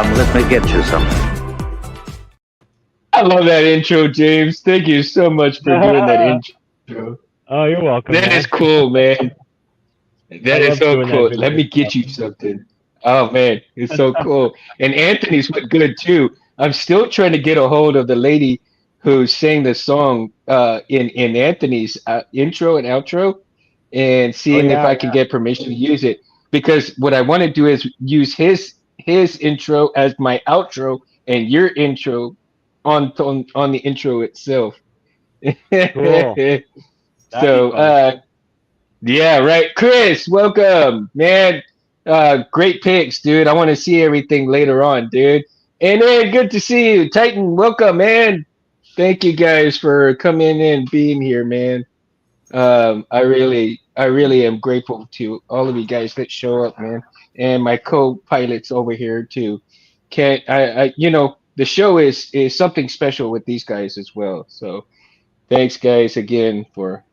Come, let me get you some. I love that intro, James. Thank you so much for doing that intro. Oh, you're welcome, That is man. cool, man. That I is love so doing that cool. Let video me get stuff. you something. Oh man, it's so cool. And Anthony's went good too. I'm still trying to get a hold of the lady who sang the song in Anthony's intro and outro, and Oh seeing if yeah, I can get permission to use it. Because what I want to do is use his intro as my outro and your intro on the intro itself. cool. That'd be So fun. yeah, right. Chris, welcome, man. Great picks, dude. I want to see everything later on, dude. And then good to see you. Titan, welcome, man. Thank you guys for coming in and being here, man. I really am grateful to all of you guys that show up, man. And my co-pilots over here too. Can't the show is something special with these guys as well. So thanks guys again for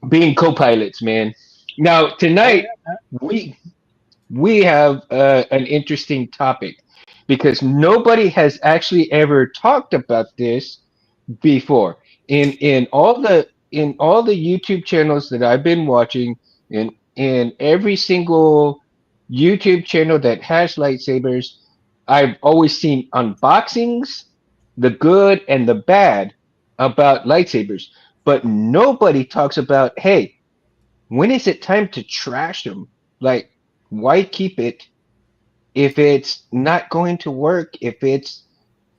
being co-pilots, man. Now Oh tonight yeah. we we have an interesting topic because nobody has actually ever talked about this before. In all the YouTube channels that I've been watching, in every single YouTube channel that has lightsabers, I've always seen unboxings, the good and the bad about lightsabers, but nobody talks about, hey, when is it time to trash them? Like, why keep it if it's not going to work, if it's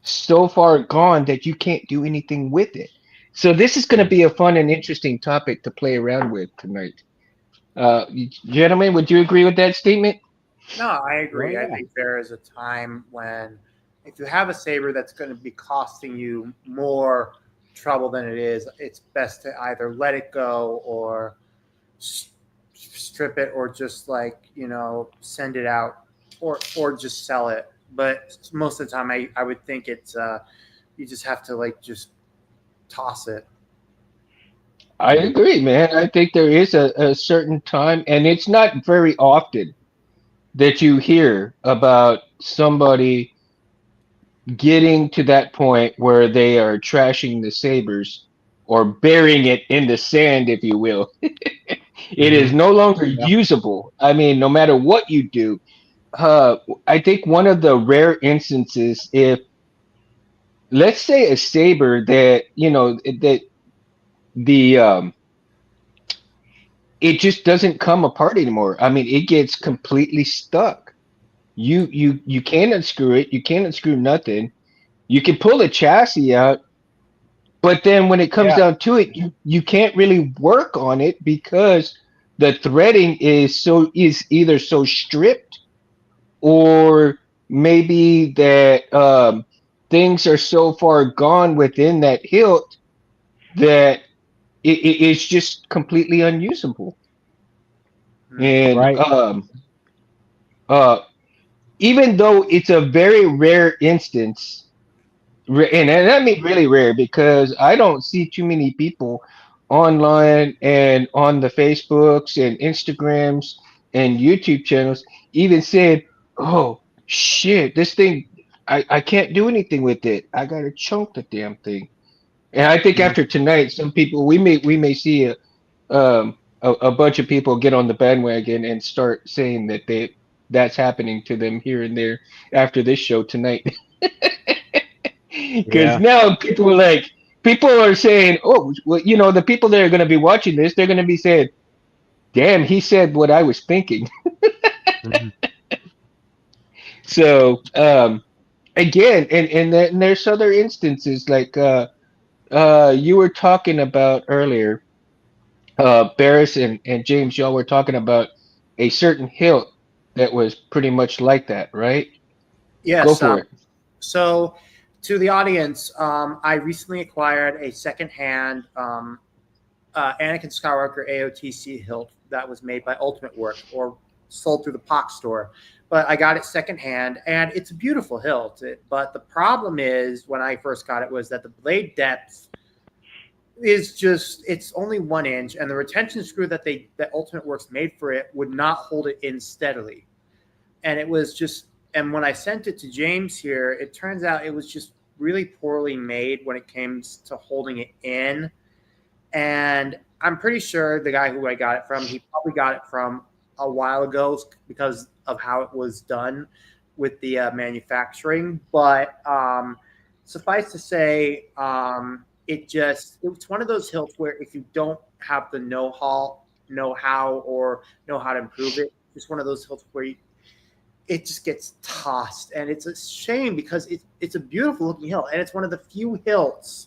so far gone that you can't do anything with it? So this is going to Mm. be a fun and interesting topic to play around with tonight. Gentlemen, would you agree with that statement? No, I Oh agree. I yeah. think there is a time when if you have a saber that's going to be costing you more trouble than it is, it's best to either let it go or strip it or just send it out or just sell it. But most of the time I would think it's you just have to just toss it. I Mm. agree, man. I think there is a certain time, and it's not very often that you hear about somebody getting to that point where they are trashing the sabers or burying it in the sand, if you will. It is Hmm. no longer Yeah. usable. I mean, no matter what you do. I think one of the rare instances, if let's say a saber that that the it just doesn't come apart anymore. I mean, it gets completely stuck. You can't unscrew it. You can't unscrew nothing. You can pull the chassis out, but then when it comes Yeah. down to it, you can't really work on it because the threading is either so stripped, or maybe that things are so far gone within that hilt that it's just completely unusable. Hmm. And Right. uh, even though it's a very rare instance, and I mean really rare because I don't see too many people online and on the Facebooks and Instagrams and YouTube channels even saying, "Oh shit, this thing, I can't do anything with it. I gotta chunk the damn thing." And I think Mhm. after tonight, some people we may see a bunch of people get on the bandwagon and start saying that that's happening to them here and there after this show tonight. Because Yeah. now people are saying, oh, well, the people that are going to be watching this, they're going to be saying, damn, he said what I was thinking. Mhm. So again, and there's other instances like you were talking about earlier, Barris and James, y'all were talking about a certain hilt that was pretty much like that, right? Go Yes. for it. So, to the audience, I recently acquired a secondhand Anakin Skywalker AOTC hilt that was made by Ultimate Work or sold through the POC store. But I got it secondhand, and it's a beautiful hilt. But the problem is, when I first got it, was that the blade depth is it's only 1 inch, and the retention screw that Ultimate Works made for it would not hold it in steadily, and it was just And when I sent it to James here, it turns out it was just really poorly made when it came to holding it in. And I'm pretty sure the guy who I got it from, he probably got it from a while ago because of how it was done with the manufacturing. But suffice to say, it's one of those hilts where if you don't have the know-how or know how to improve it, it's one of those hilts where it just gets tossed, and it's a shame because it's a beautiful looking hilt, and it's one of the few Anakin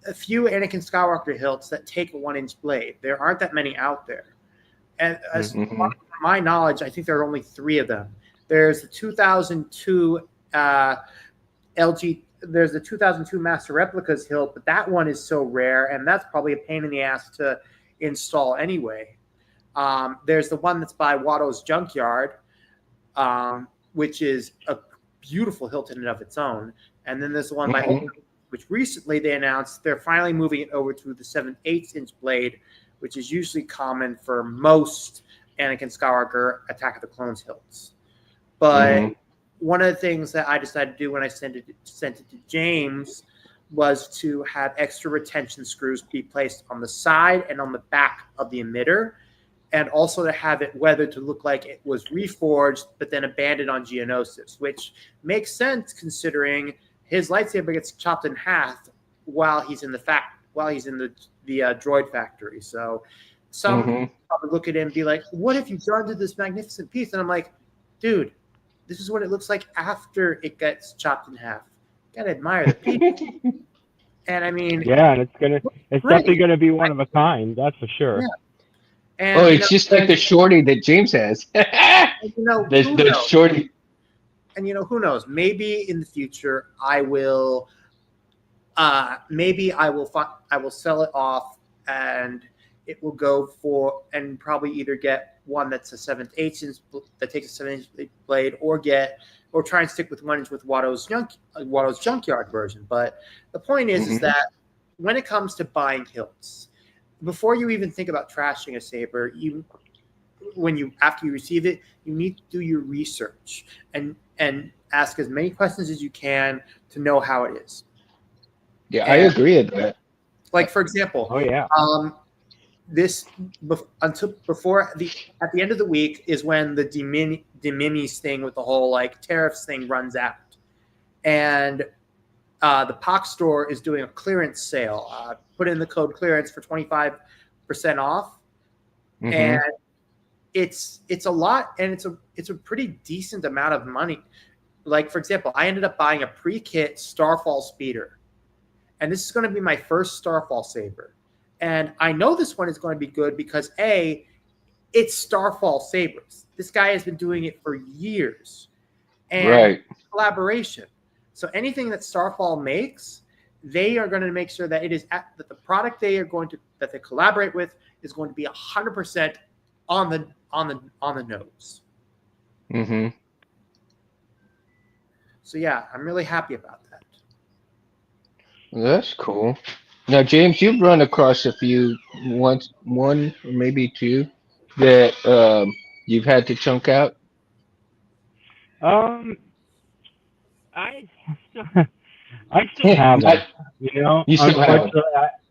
Skywalker hilts that take a 1-inch blade. There aren't that many out there, and as far as my knowledge, I think there are only 3 of them. There's the 2002 LG. There's the 2002 Master Replicas hilt, but that one is so rare, and that's probably a pain in the ass to install anyway. There's the one that's by Watto's Junkyard, which is a beautiful hilt in and of its own. And then there's the one by Ultimate, which recently they announced they're finally moving it over to the 7/8" blade, which is usually common for most Anakin Skywalker Attack of the Clones hilts. But one of the things that I decided to do when I sent it to James was to have extra retention screws be placed on the side and on the back of the emitter, and also to have it weathered to look like it was reforged but then abandoned on Geonosis, which makes sense considering his lightsaber gets chopped in half while he's in the droid factory. So some probably look at it and be like, "What if you done to this magnificent piece?" And I'm like, "Dude, this is what it looks like after it gets chopped in half. You gotta admire the piece." And I mean, yeah, and it's definitely gonna be one of a kind, that's for sure. Yeah. And, it's just like the shorty that James has. The shorty. And who knows? Maybe in the future I will. Maybe I will sell it off, and it will go for, and probably either get one that's a 7/8" that takes a 7-inch blade, or try and stick with 1-inch with Watto's Junkyard version. But the point is that when it comes to buying hilts, before you even think about trashing a saber, after you receive it, you need to do your research and ask as many questions as you can to know how it is. Yeah, I agree with that. Like, for example, at the end of the week is when the de minimis thing with the whole like tariffs thing runs out, and the POC store is doing a clearance sale. Put in the code clearance for 25% off, and it's a lot, and it's a pretty decent amount of money. Like, for example, I ended up buying a pre-kit Starfall speeder, and this is going to be my first Starfall saber. And I know this one is going to be good because it's Starfall sabers. This guy has been doing it for years, and collaboration. So anything that Starfall makes, they are going to make sure that that the product that they collaborate with is going to be 100% on the nose. So yeah, I'm really happy about that. Well, that's cool. Now, James, you've run across a few, one or maybe 2, that you've had to chunk out. I still have them. You still have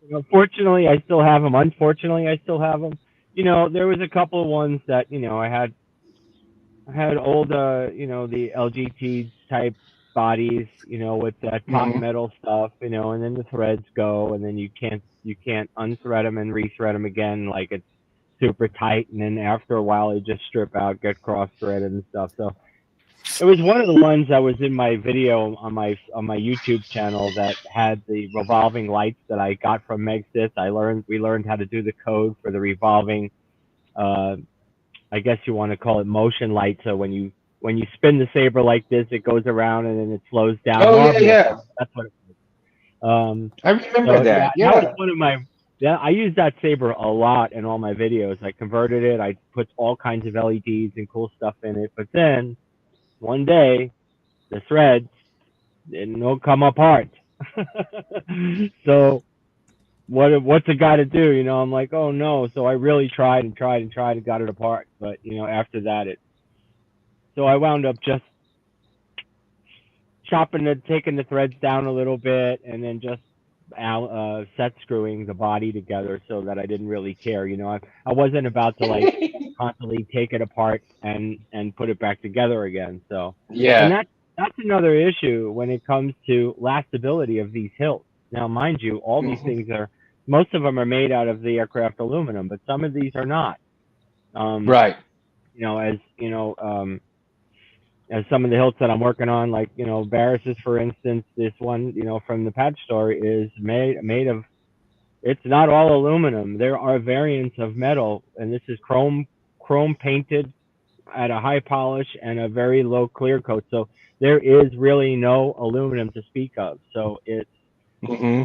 them. Fortunately, I still have them. Unfortunately, I still have them. There was a couple of ones that I had old the LGT type bodies, with that top metal stuff, and then the threads go, and then you can't unthread them and rethread them again, like it's super tight, and then after a while they just strip out, get cross threaded and stuff. So it was one of the ones that was in my video on my YouTube channel that had the revolving lights that I got from Megsith. We learned how to do the code for the revolving, I guess you want to call it motion light. So when you spin the saber like this, it goes around and then it slows down. Oh yeah. That's what it was. I remember that. Yeah. That was one of my. Yeah, I used that saber a lot in all my videos. I converted it. I put all kinds of LEDs and cool stuff in it. But then one day, the threads didn't come apart. So what's a guy to do? I'm like, oh no. So I really tried and got it apart. But after that, so I wound up just taking the threads down a little bit, and then just set screwing the body together so that I didn't really care. I wasn't about to like constantly take it apart and put it back together again. So, and Yeah. that's another issue when it comes to lastability of these hilts. Now, mind you, all these Mhm. things are most of them are made out of the aircraft aluminum, but some of these are not. Um, Right. as as some of the hilts that I'm working on, like Barris's, for instance, this one from the patch store is made of. It's not all aluminum. There are variants of metal, and this is chrome painted at a high polish and a very low clear coat. So there is really no aluminum to speak of. So it's Hmm.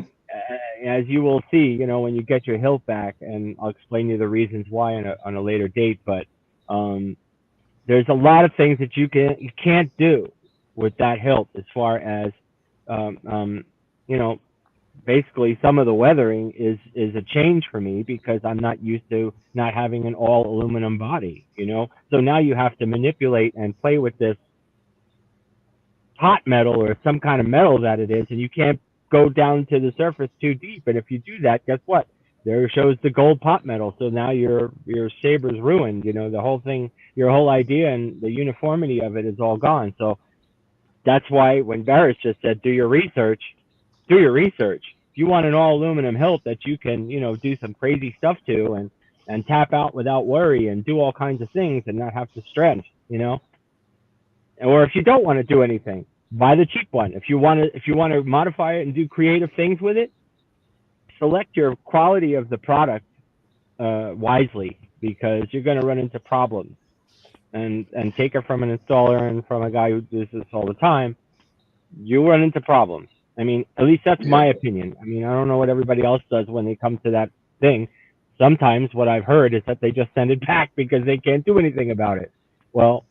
as you will see, when you get your hilt back, and I'll explain you the reasons why on a later date. But um, there's a lot of things that you can't do with that hilt as far as um, um, you know basically some of the weathering is a change for me because I'm not used to not having an all aluminum body. So now you have to manipulate and play with this hot metal or some kind of metal that it is, and you can't go down to the surface too deep. And if you do that, guess what? There shows the gold pot metal. So now your saber's ruined. The whole thing, your whole idea and the uniformity of it is all gone. So that's why when Barris just said, do your research. If you want an all aluminum hilt that you can, do some crazy stuff to and tap out without worry and do all kinds of things and not have to stress. Or if you don't want to do anything, buy the cheap one. If you want to modify it and do creative things with it, select your quality of the product wisely because you're going to run into problems. And take it from an installer and from a guy who does this all the time, you run into problems. I mean, at least that's Yeah. my opinion. I mean, I don't know what everybody else does when they come to that thing. Sometimes what I've heard is that they just send it back because they can't do anything about it. Well,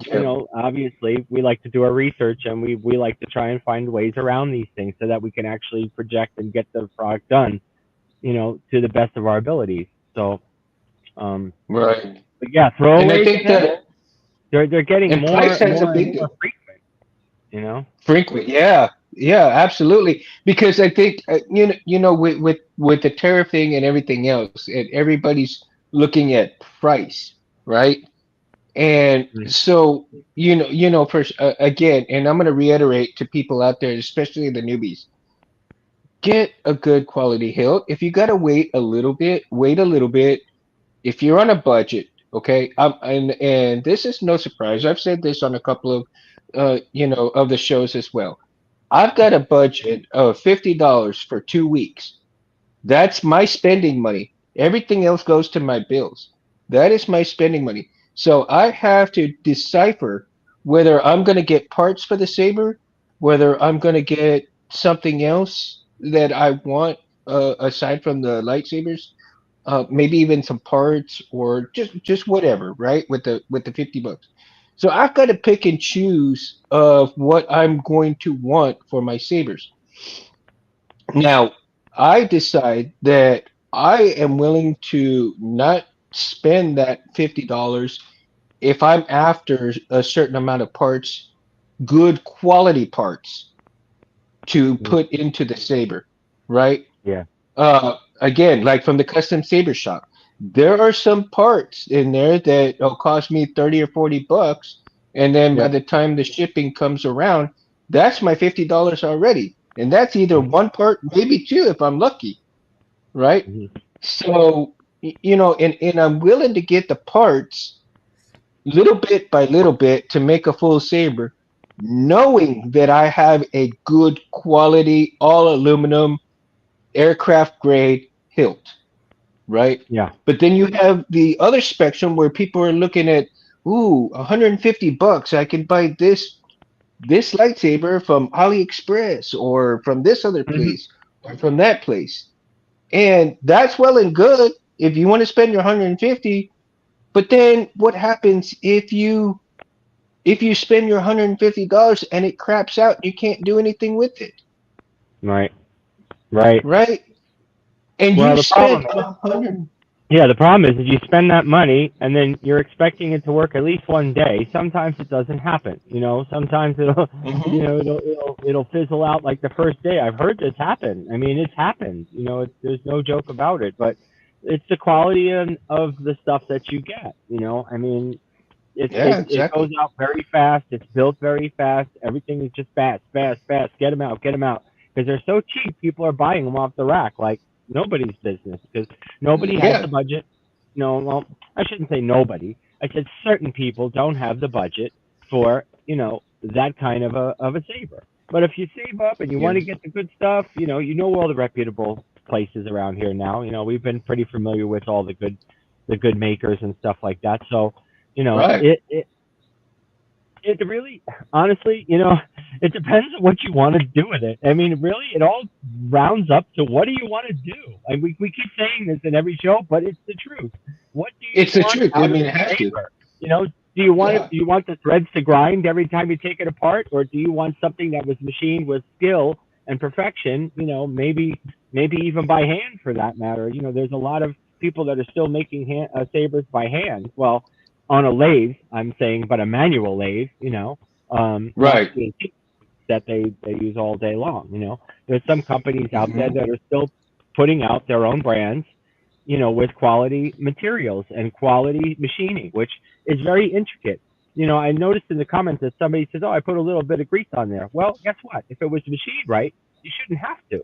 Yeah. obviously we like to do our research and we like to try and find ways around these things so that we can actually project and get the product done, to the best of our abilities. So, um, Right. but yeah, And I throwaways think now that, they're getting and price more has a more and big more frequent. You know. frequent. Yeah. Yeah. Absolutely. Because I think with the tariff thing and everything else, and everybody's looking at price, right? And Mm. so first again, and I'm going to reiterate to people out there, especially the newbies, get a good quality hilt. If you got to wait a little bit, wait a little bit. If you're on a budget, okay, and this is no surprise. I've said this on a couple of of the shows as well. I've got a budget of $50 for 2 weeks. That's my spending money. Everything else goes to my bills. That is my spending money. So I have to decipher whether I'm going to get parts for the saber, whether I'm going to get something else that I want aside from the lightsabers, maybe even some parts or just whatever, right? With the $50. So I've got to pick and choose of what I'm going to want for my sabers. Now, I decide that I am willing to not spend that $50 if I'm after a certain amount of parts, good quality parts to Mm. put into the saber, right? Yeah. Again, like from the custom saber shop, there are some parts in there that will cost me 30 or $40, and then by Yep. the time the shipping comes around, that's my $50 already. And that's either Mhm. one part, maybe two if I'm lucky, right? Mhm. So, and I'm willing to get the parts little bit by little bit to make a full saber, knowing that I have a good quality, all aluminum, aircraft grade hilt, right? Yeah. But then you have the other spectrum where people are looking at, ooh, $150. I can buy this lightsaber from AliExpress or from this other Mhm. place or from that place. And that's well and good if you want to spend your 150, but then what happens if you spend your $150 and it craps out, you can't do anything with it, Right. Right. right? And Well, you the problem spent a hundred. Yeah, the problem is you spend that money and then you're expecting it to work at least one day. Sometimes it doesn't happen. Sometimes it'll, Hmm. it'll fizzle out like the first day. I've heard this happen. I mean, it's happened. There's no joke about it. But it's the quality of the stuff that you get. I mean, Yeah, it goes exactly. out very fast. It's built very fast. Everything is just fast, fast, fast. Get them out, get them out. Because they're so cheap, people are buying them off the rack like nobody's business. Because nobody has the Yeah. budget. No, well, I shouldn't say nobody. I said certain people don't have the budget for that kind of a saber. But if you save up and you want Yeah. to get the good stuff, you know all the reputable places around here now. We've been pretty familiar with all the good makers and stuff like that. So Right. it really, honestly, it depends on what you want to do with it. I mean, really, it all rounds up to what do you want to do? Like we keep saying this in every show, but it's the truth. What do you It's the want truth. I out of mean, the it has to. saber? Do you want it? Yeah. Do you want the threads to grind every time you take it apart, or do you want something that was machined with skill and perfection? Maybe even by hand for that matter. There's a lot of people that are still making sabers by hand. Well, on a lathe, I'm saying, but a manual lathe, not Right. CNC that they use all day long. There's some companies out there Hmm. that are still putting out their own brands, with quality materials and quality machining, which is very intricate. I noticed in the comments that somebody says, "Oh, I put a little bit of grease on there." Well, guess what? If it was machined right, you shouldn't have to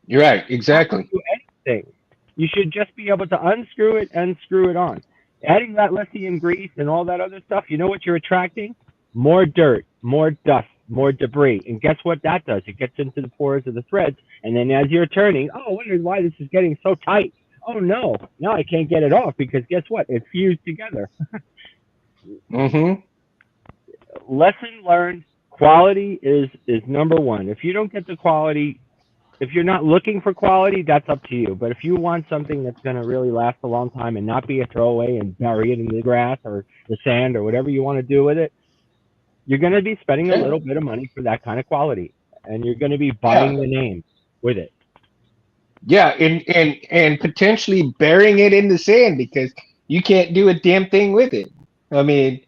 You're right. have to Exactly. do anything. You should just be able to unscrew it and screw it on. Adding that lithium grease and all that other stuff, you know what you're attracting? More dirt, more dust, more debris. And guess what that does? It gets into the pores of the threads. And then as you're turning, oh, I wonder why this is getting so tight. Oh, no, now I can't get it off because guess what? It fused together. Hmm. Lesson learned, quality is number one. If you don't get the quality, if you're not looking for quality, that's up to you. But if you want something that's going to really last a long time and not be a throwaway and bury it in the grass or the sand or whatever you want to do with it, you're going to be spending a Yeah. little bit of money for that kind of quality, and you're going to be Yeah. buying the name with it. Yeah. And potentially burying it in the sand because you can't do a damn thing with it. I mean,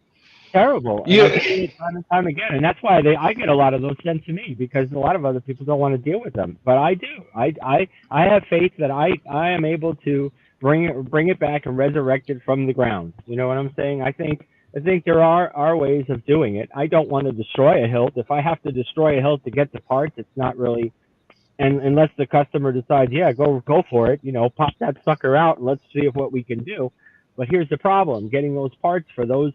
Terrible, and I've you. seen it time and time again, and that's why I get a lot of those sent to me because a lot of other people don't want to deal with them, but I do. I have faith that I am able to bring it back and resurrect it from the ground. You know what I'm saying? I think there are ways of doing it. I don't want to destroy a hilt. If I have to destroy a hilt to get the parts, it's not really. And unless the customer decides, yeah, go for it, pop that sucker out and let's see if what we can do. But here's the problem: getting those parts for those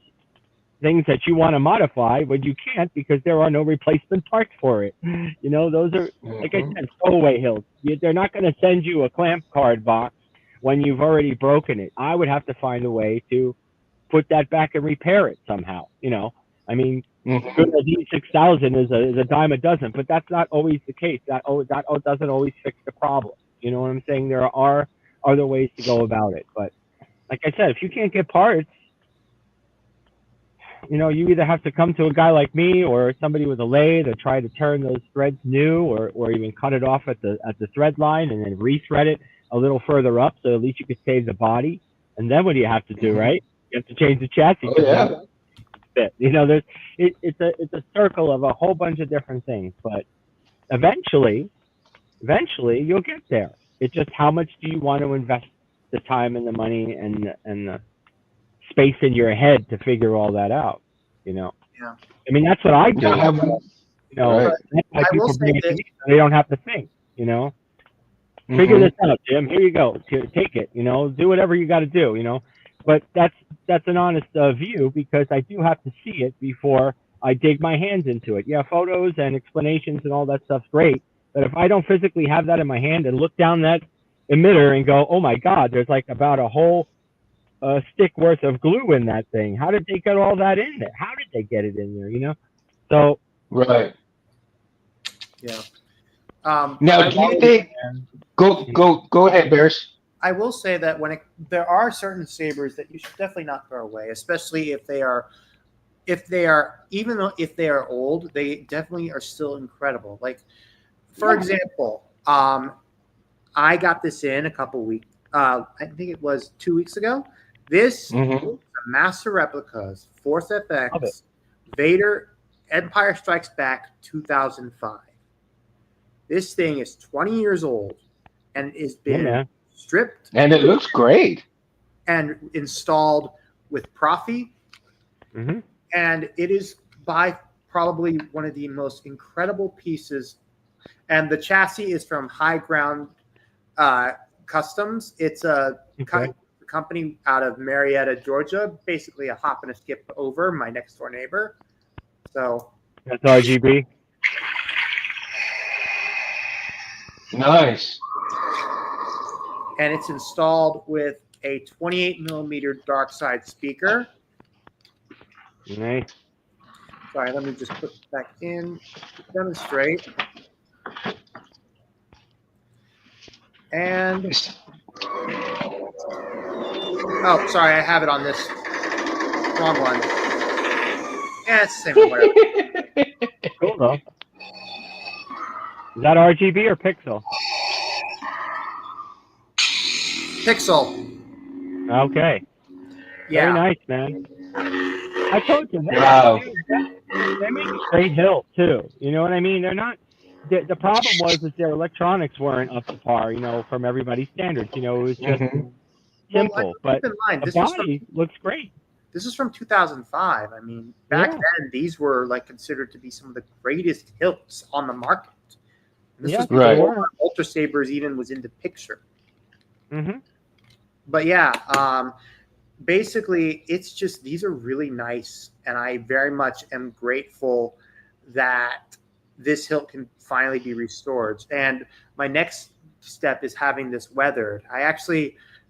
things that you want to modify, but you can't because there are no replacement parts for it. Those are, like I Mhm. said, throwaway hills. They're not going to send you a clamp card box when you've already broken it. I would have to find a way to put that back and repair it somehow. I mean, good Mhm. as E6000 is a dime a dozen, but that's not always the case. That doesn't always fix the problem. You know what I'm saying? There are other ways to go about it, but like I said, if you can't get parts, you either have to come to a guy like me or somebody with a lathe or try to turn those threads new or even cut it off at the thread line and then rethread it a little further up so at least you could save the body. And then what do you have to do, Mhm. right? You have to change the chassis Oh because now yeah. it's fit. There's it's a circle of a whole bunch of different things, but eventually, eventually you'll get there. It's just how much do you want to invest the time and the money and the space in your head to figure all that out, you know? Yeah. I mean, that's what I No, do. right. But That's why I will people say bring it to this. me so they don't have to think, you know? Figure this Mhm. out, Jim. Here you go. Take it, do whatever you got to do, But that's an honest view because I do have to see it before I dig my hands into it. Yeah, photos and explanations and all that stuff's great, but if I don't physically have that in my hand and look down that emitter and go, oh my God, there's like about a whole stick worth of glue in that thing. How did they get all that in there? How did they get it in there? So Right. Yeah. But Now, it's I do you will. quality, think? man. Go ahead, Bears. I will say that there are certain sabers that you should definitely not throw away, especially if they are even though if they are old, they definitely are still incredible. Like for Yeah. example, I got this in I think it was 2 weeks ago. This Hmm. master replicas, Force Love it. FX, Vader, Empire Strikes Back 2005. This thing is 20 years old and has Yeah, been man. stripped And it looks great. and installed with Profi, Hmm. and it is by probably one of the most incredible pieces. And the chassis is from High Ground uh, Customs. It's a Okay. company out of Marietta, Georgia, basically a hop and a skip over my next door neighbor. So, That's RGB. Nice. and it's installed with a 28 millimeter dark side speaker. Nice. Sorry, let me just put it back in to demonstrate. And oh, sorry, I have it on this wrong one. Yeah, it's the same one. Whatever. Cool though. Is that RGB or pixel? Pixel. Okay. Very Yeah. nice, man. I told you Wow. they make a great hilt too. You know what I mean? They're not. The problem was that their electronics weren't up to par. From everybody's standards. It was just Hmm. Well, simple, keep but in mind the body looks great. this is from 2005. I mean, back Yeah. then these were like considered to be some of the greatest hilts on the market. And this Yeah, was they Right. before were. Ultra Sabers even was in the picture. Mhm. But yeah, basically, it's just these are really nice, and I very much am grateful that this hilt can finally be restored. And my next step is having this weathered.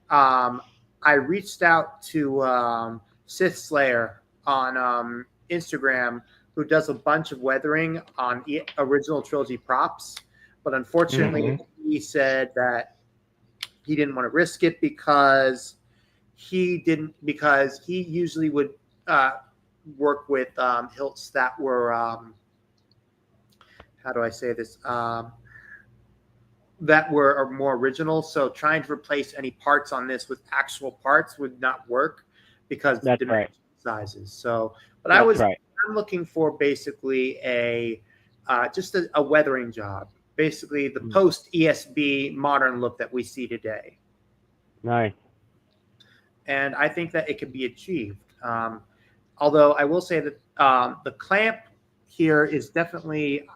Um, I reached out to Sith Slayer on Instagram, who does a bunch of weathering on original trilogy props, but unfortunately, Hmm. he said that he didn't want to risk it because he usually would uh, work with hilts that were how do I say this that were more original. So trying to replace any parts on this with actual parts would not work because the That's right. dimension sizes. So, but That's right. I'm looking for basically a just a weathering job, basically the Mm. post ESB modern look that we see today. Nice. And I think that it can be achieved. Although I will say that the clamp here is definitely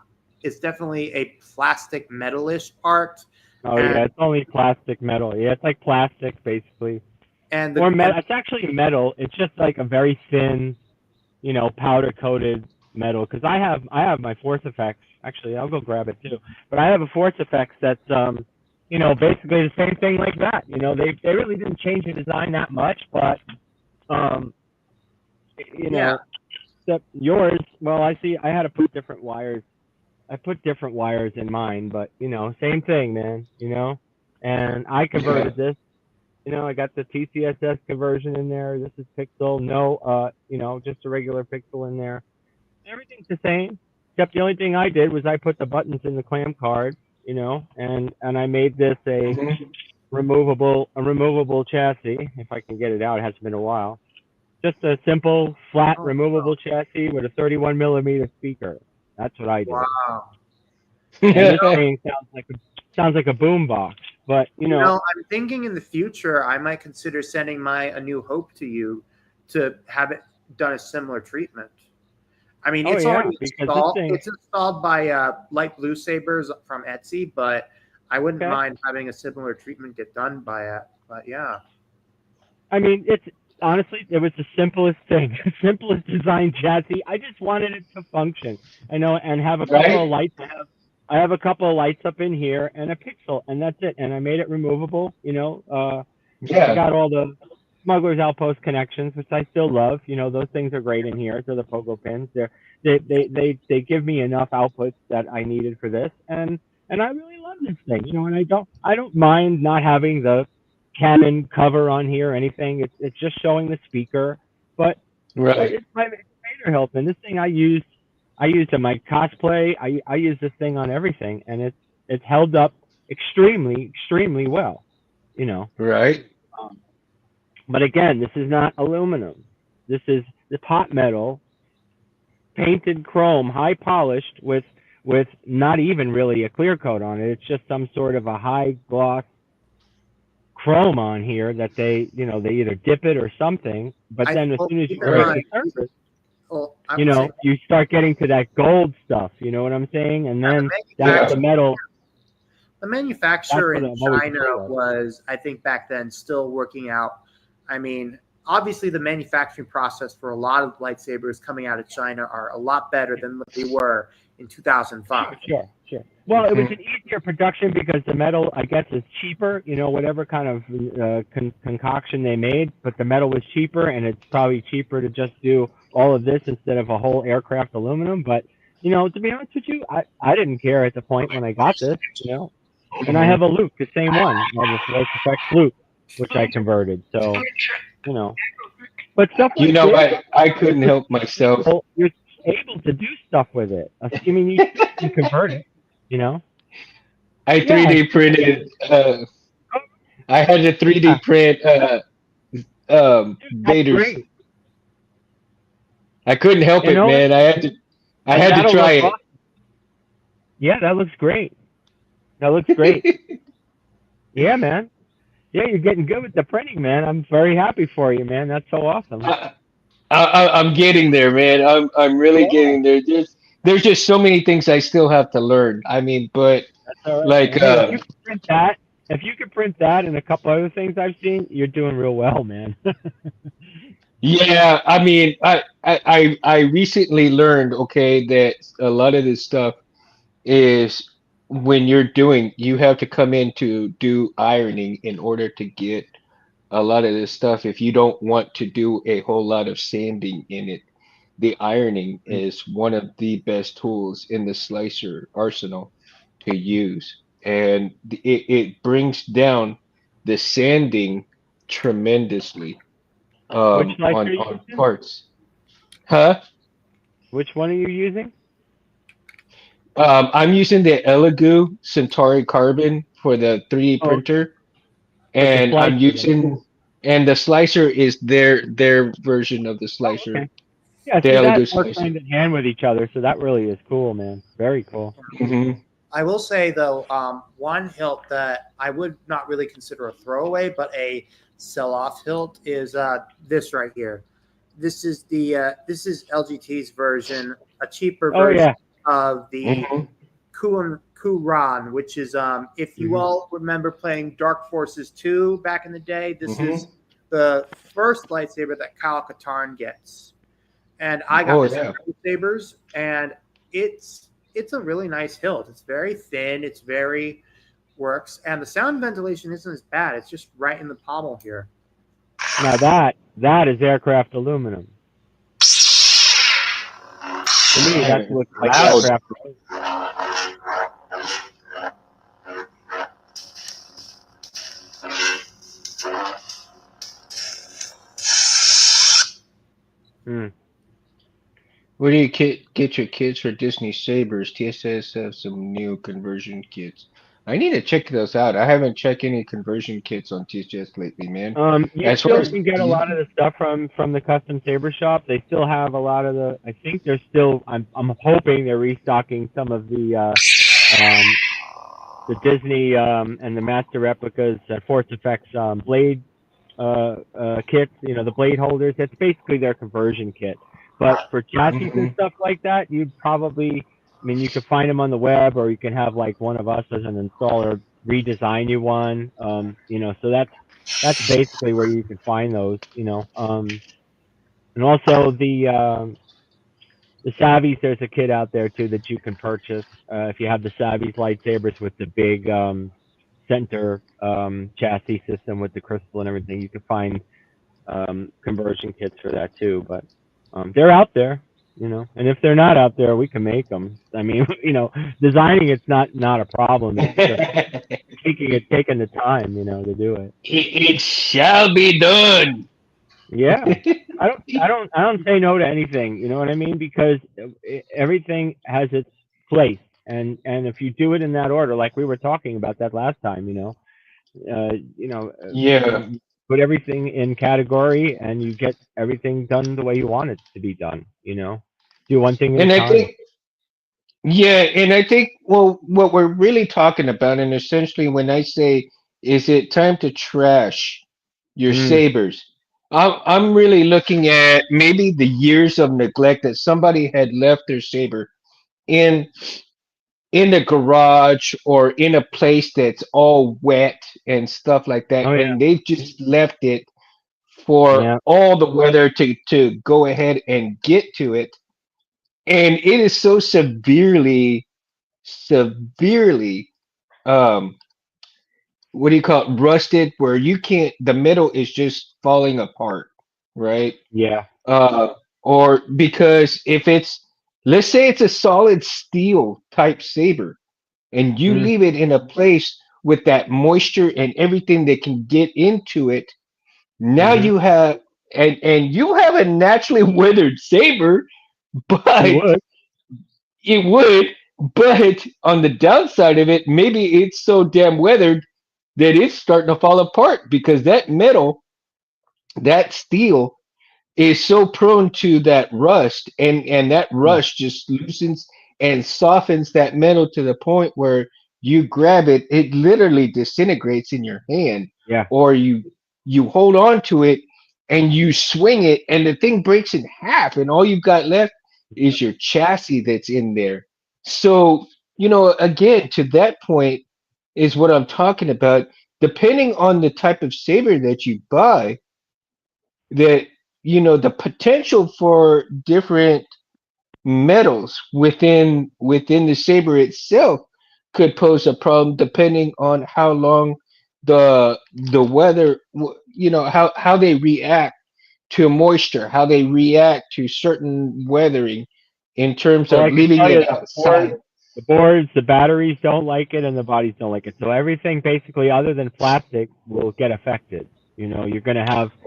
a plastic metalish part, Oh and yeah, it's only plastic metal. Yeah, it's like plastic basically, and or the and metal. It's actually metal. It's just like a very thin, powder coated metal. Because I have my Force Effects. Actually, I'll go grab it too. But I have a Force Effects that's basically the same thing like that. They really didn't change the design that much, but um, you yeah, know, except yours. Well, I see. I had to put different wires. I put different wires in mine, but same thing, man. And I Yeah. converted this. I got the TCSS conversion in there. This is pixel, no, just a regular pixel in there. Everything's the same, except the only thing I did was I put the buttons in the clamp card, and I made this Hmm. a removable chassis. If I can get it out, it hasn't been a while. Just a simple flat oh, removable chassis with a 31 millimeter speaker. That's what I did. wow. And this thing sounds like a boom box, but I'm thinking in the future I might consider sending my A New Hope to you to have it done a similar treatment. I mean, oh it's yeah, already because this installed. thing. It's installed by Light Blue Sabers from Etsy, but I wouldn't Okay. mind having a similar treatment get done by it. But yeah, I mean, it's honestly, it was the simplest thing, the simplest design chassis. I just wanted it to function, and have a couple of Right. lights. I have a couple of lights up in here and a pixel, and that's it. And I made it removable. I Yeah. got all the Smuggler's Outpost connections, which I still love. Those things are great in here. They're the pogo pins. They give me enough outputs that I needed for this, and I really love this thing. And I don't mind not having the Canon cover on here or anything. It's just showing the speaker, but Right. it's Vader help. And this thing I used in my cosplay. I use this thing on everything, and it's held up extremely well. You know, Right. um, but again, this is not aluminum. This is the pot metal, painted chrome, high polished with not even really a clear coat on it. It's just some sort of a high gloss chrome on here that they either dip it or something. But I then as well, soon as keep you in scrape Right. the mind. surface, Well, I would say you start getting to that gold stuff. You know what I'm saying? And the then that's Yeah. the manufacturer. metal. The That's manufacturer what in I'm always China afraid of. was, I think, back then still working out. I mean, obviously, the manufacturing process for a lot of lightsabers coming out of China are a lot better than what they were in Sure, 2005. sure, sure. Well, it was Hmm. an easier production because the metal, I guess, is cheaper. Whatever kind of concoction they made, but the metal was cheaper, and it's probably cheaper to just do all of this instead of a whole aircraft aluminum. But to be honest with you, I didn't care at the point when I got this. And I Hmm. have a Luke, the same one. I have a Force Effects Luke, which I converted. So you know, but stuff You like know, this, I couldn't help myself. you're able to do stuff with it. I mean, you can convert it. You know. I Yeah. 3D printed. I had to Yeah, 3D print dude, that's Vader's. great. I couldn't help You it, know, man. I and had to that'll try look it. awesome. Yeah, that looks great. That looks great. Yeah, man. Yeah, you're getting good with the printing, man. I'm very happy for you, man. That's so awesome. I, I'm getting there, man. I'm really Yeah, getting there. There's just so many things I still have to learn. I mean, but that's all right, like man. Hey, if you could print that and a couple other things I've seen, you're doing real well, man. yeah, I mean, I recently learned, okay, that a lot of this stuff is when you have to come in to do ironing in order to get a lot of this stuff. If you don't want to do a whole lot of sanding in it, the ironing is one of the best tools in the slicer arsenal to use. And it brings down the sanding tremendously Which slicer are you on using? parts. Huh? Which one are you using? I'm using the Elegoo Centauri Carbon for the 3D Oh, printer, with the and I'm slicer then. using and the slicer is their version of the Oh, slicer, okay. Yeah, the see, that Elegoo works slicer. hand in hand with each other, so that really is cool, man. Very cool. Hmm. I will say though, one hilt that I would not really consider a throwaway, but a sell-off hilt is this right here. This is LGT's version, a cheaper Oh version yeah. of the Hmm. Kuran, which is if you Hmm. all remember playing Dark Forces 2 back in the day, this is Hmm. the first lightsaber that Kyle Katarn gets. And I got Oh this yeah. sabers, and it's a really nice hilt. It's very thin. It's very works, and the sound ventilation isn't as bad. It's just right in the pommel here. Now that is aircraft aluminum. To me, Man, that it's looks like loud. aircraft. Hmm. Where do you get your kits for Disney Sabers? TSS have some new conversion kits. I need to check those out. I haven't checked any conversion kits on TSS lately, man. You As far still as can get a lot of the stuff from the custom saber shop. They still have a lot of the. I think they're still. I'm hoping they're restocking some of the Disney and the Master Replicas, Force Effects blade kits. The blade holders. That's basically their conversion kit. But for chassis and Mhm. stuff like that, you'd probably. I mean, you could find them on the web, or you can have like one of us as an installer redesign you one. So that's basically where you can find those. And also the Savvies. There's a kit out there too that you can purchase if you have the Savvies lightsabers with the big center chassis system with the crystal and everything. You can find conversion kits for that too. But they're out there. And if they're not out there, we can make them. I mean, designing it's not a problem. It's just it, taking the time, to do it. it shall be done. Yeah. I don't say no to anything, you know what I mean? Because everything has its place. And if you do it in that order, like we were talking about that last time, You know, Yeah, you put everything in category, and you get everything done the way you want it to be done. Do one thing at a and I time. think yeah, and I think well, what we're really talking about, and essentially when I say, is it time to trash your Mm. sabers? I'm really looking at maybe the years of neglect that somebody had left their saber in in the garage or in a place that's all wet and stuff like that, Oh yeah, and they've just left it for yeah, all the weather to go ahead and get to it, and it is so severely um what do you call it, rusted, where you can't, the metal is just falling apart, right? yeah. uh or because if it's, let's say it's a solid steel type saber and you Mm. leave it in a place with that moisture and everything that can get into it, now Mhm. you have, and you have a naturally weathered saber, You but would. it would, but on the downside of it, maybe it's so damn weathered that it's starting to fall apart because that metal, that steel, is so prone to that rust, and that Mm. rust just loosens and softens that metal to the point where you grab it, it literally disintegrates in your hand, Yeah. or you hold on to it and you swing it and the thing breaks in half and all you've got left is your chassis that's in there. So again, to that point is what I'm talking about. Depending on the type of saber that you buy, that the potential for different metals within the saber itself could pose a problem depending on how long the weather, how they react to moisture, how they react to certain weathering in terms Well, of I can leaving tell it you outside. the boards, the batteries don't like it, and the bodies don't like it. So everything basically, other than plastic, will get affected. You're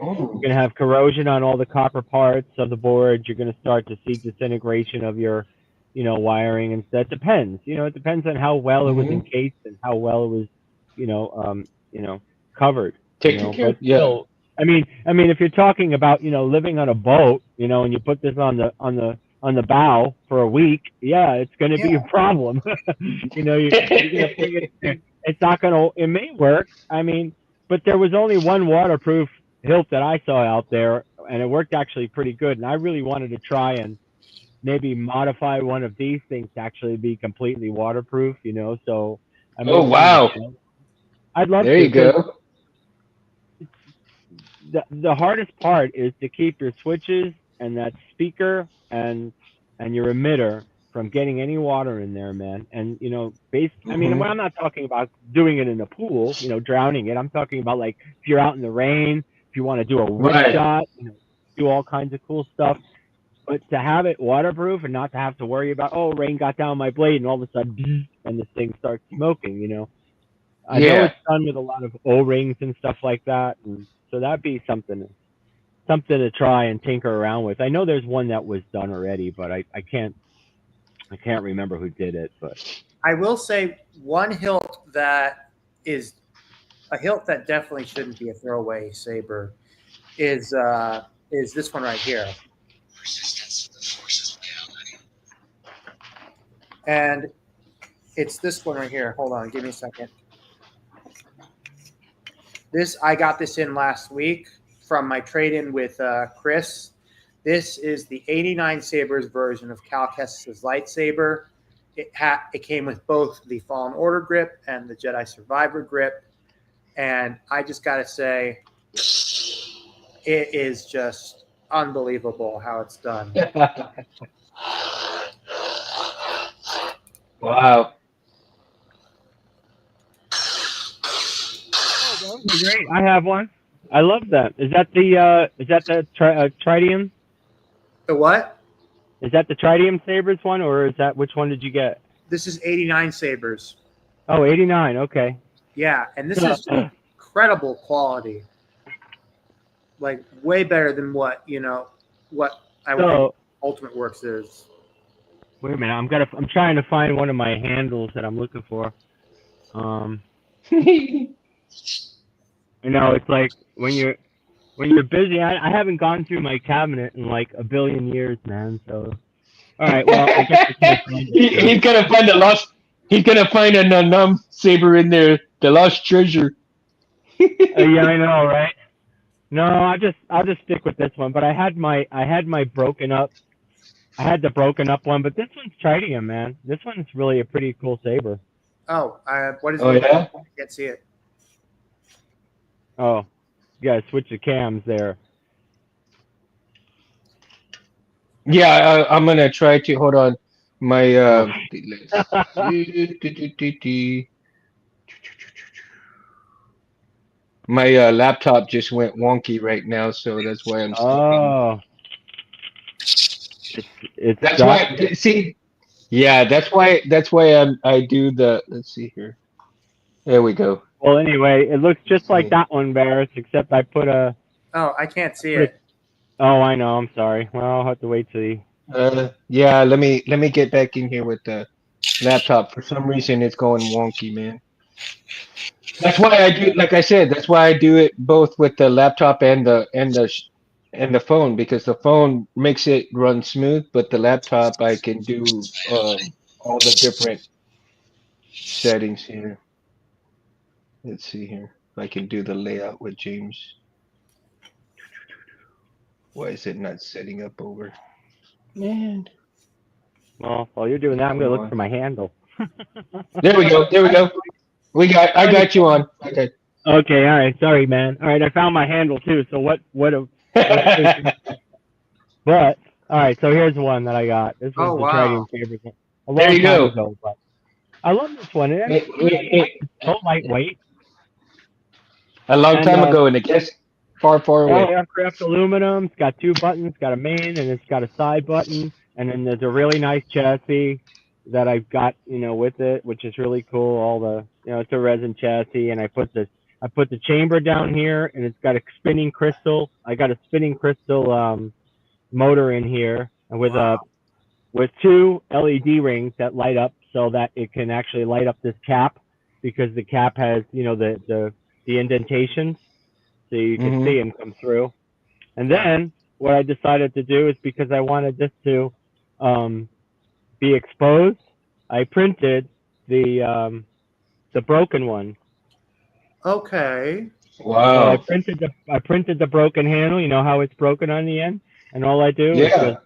Oh, gonna have corrosion on all the copper parts of the board. You're gonna start to see disintegration of your, wiring, and that depends. It depends on how well it was hmm, encased and how well it was, you know, um, you know, covered. taking But care. Yeah. still, I mean, if you're talking about, living on a boat, and you put this on the bow for a week, yeah, it's going to be a Yeah. problem. You're going to bring it in. It's not going to. It may work. I mean, but there was only one waterproof hilt that I saw out there, and it worked actually pretty good. And I really wanted to try and maybe modify one of these things to actually be completely waterproof. So I may Oh bring the wow, channel. I'd love there to you because go. the hardest part is to keep your switches and that speaker and your emitter from getting any water in there, man. And I mean, Hmm. well, I'm not talking about doing it in a pool, drowning it. I'm talking about like if you're out in the rain, if you want to do a wrist Right. shot, do all kinds of cool stuff. But to have it waterproof and not to have to worry about, oh, rain got down my blade and all of a sudden and this thing starts smoking. I know Yeah. it's done with a lot of O-rings and stuff like that, and so that'd be something to try and tinker around with. I know there's one that was done already, but I can't remember who did it. But I will say one hilt that is a hilt that definitely shouldn't be a throwaway saber is this one right here, and it's this one right here. Hold on, give me a second. This I got this in last week from my trade-in with Chris. This is the '89 Sabers version of Cal Kestis' lightsaber. It came with both the Fallen Order grip and the Jedi Survivor grip, and I just got to say, it is just unbelievable how it's done. Wow. oh, those are great. I have one. I love that. Is that the tritium? The what? Is that the tritium sabers one, or is that which one did you get? This is '89 Sabers. Oh, 89. Okay. Yeah, and this so is incredible quality. Like way better than what I would think Ultimate Works is. wait a minute. I'm trying to find one of my handles that I'm looking for. Um, You know, it's like when you're busy. I haven't gone through my cabinet in like a billion years, man. So, all right, well, I guess I can't find it now. He's gonna find a lost. He's gonna find a numb saber in there, the lost treasure. Yeah, I know, right? No, I'll just stick with this one. But I had my broken up. I had the broken up one, but this one's Tritium, man. This one's really a pretty cool saber. Oh, what does it Oh look like? yeah, I can't see it. Oh, you gotta switch the cams there. yeah. I'm gonna try to hold on. My Oh. let's see. My laptop just went wonky right now, so that's why I'm stopping. Oh, it's That's stuck. why. See, yeah, that's why I do the. Let's see here. There we go. Well, anyway, it looks just Let's like see. that one, Barris, except Oh, I can't see put a. it. Oh, I know. I'm sorry. Well, I'll have to wait till you. Yeah. Let me get back in here with the laptop. For some reason, it's going wonky, man. That's why I do. Like I said, that's why I do it both with the laptop and the phone because the phone makes it run smooth, but the laptop I can do all the different settings here. Let's see here. I can do the layout with James. Why is it not setting up over? Man, Well, while you're doing what's that, I'm going gonna look on? for my handle. There we go. There we go. I Alrighty. got you on. Okay. Okay. All right. Sorry, man. All right. I found my handle too. So what's facing? But all right. So here's one that I got. This Oh was the wow. Tritium favorite a There long you time go. ago, but I love this one. It, It's really nice. it, It's so lightweight, a long and time ago, and it gets far, far all away. aircraft aluminum. It's got two buttons. It's got a main and it's got a side button. And then there's a really nice chassis that I've got, with it, which is really cool. All the, it's a resin chassis, and I put the chamber down here, and it's got a spinning crystal. I got a spinning crystal motor in here, and Wow. with two LED rings that light up, so that it can actually light up this cap, because the cap has, the indentations, so you can Hmm. see them come through. And Yeah. then what I decided to do is, because I wanted this to um, be exposed, I printed the broken one. Okay. So Wow. I printed the broken handle. You know how it's broken on the end, and all I do is Yeah. just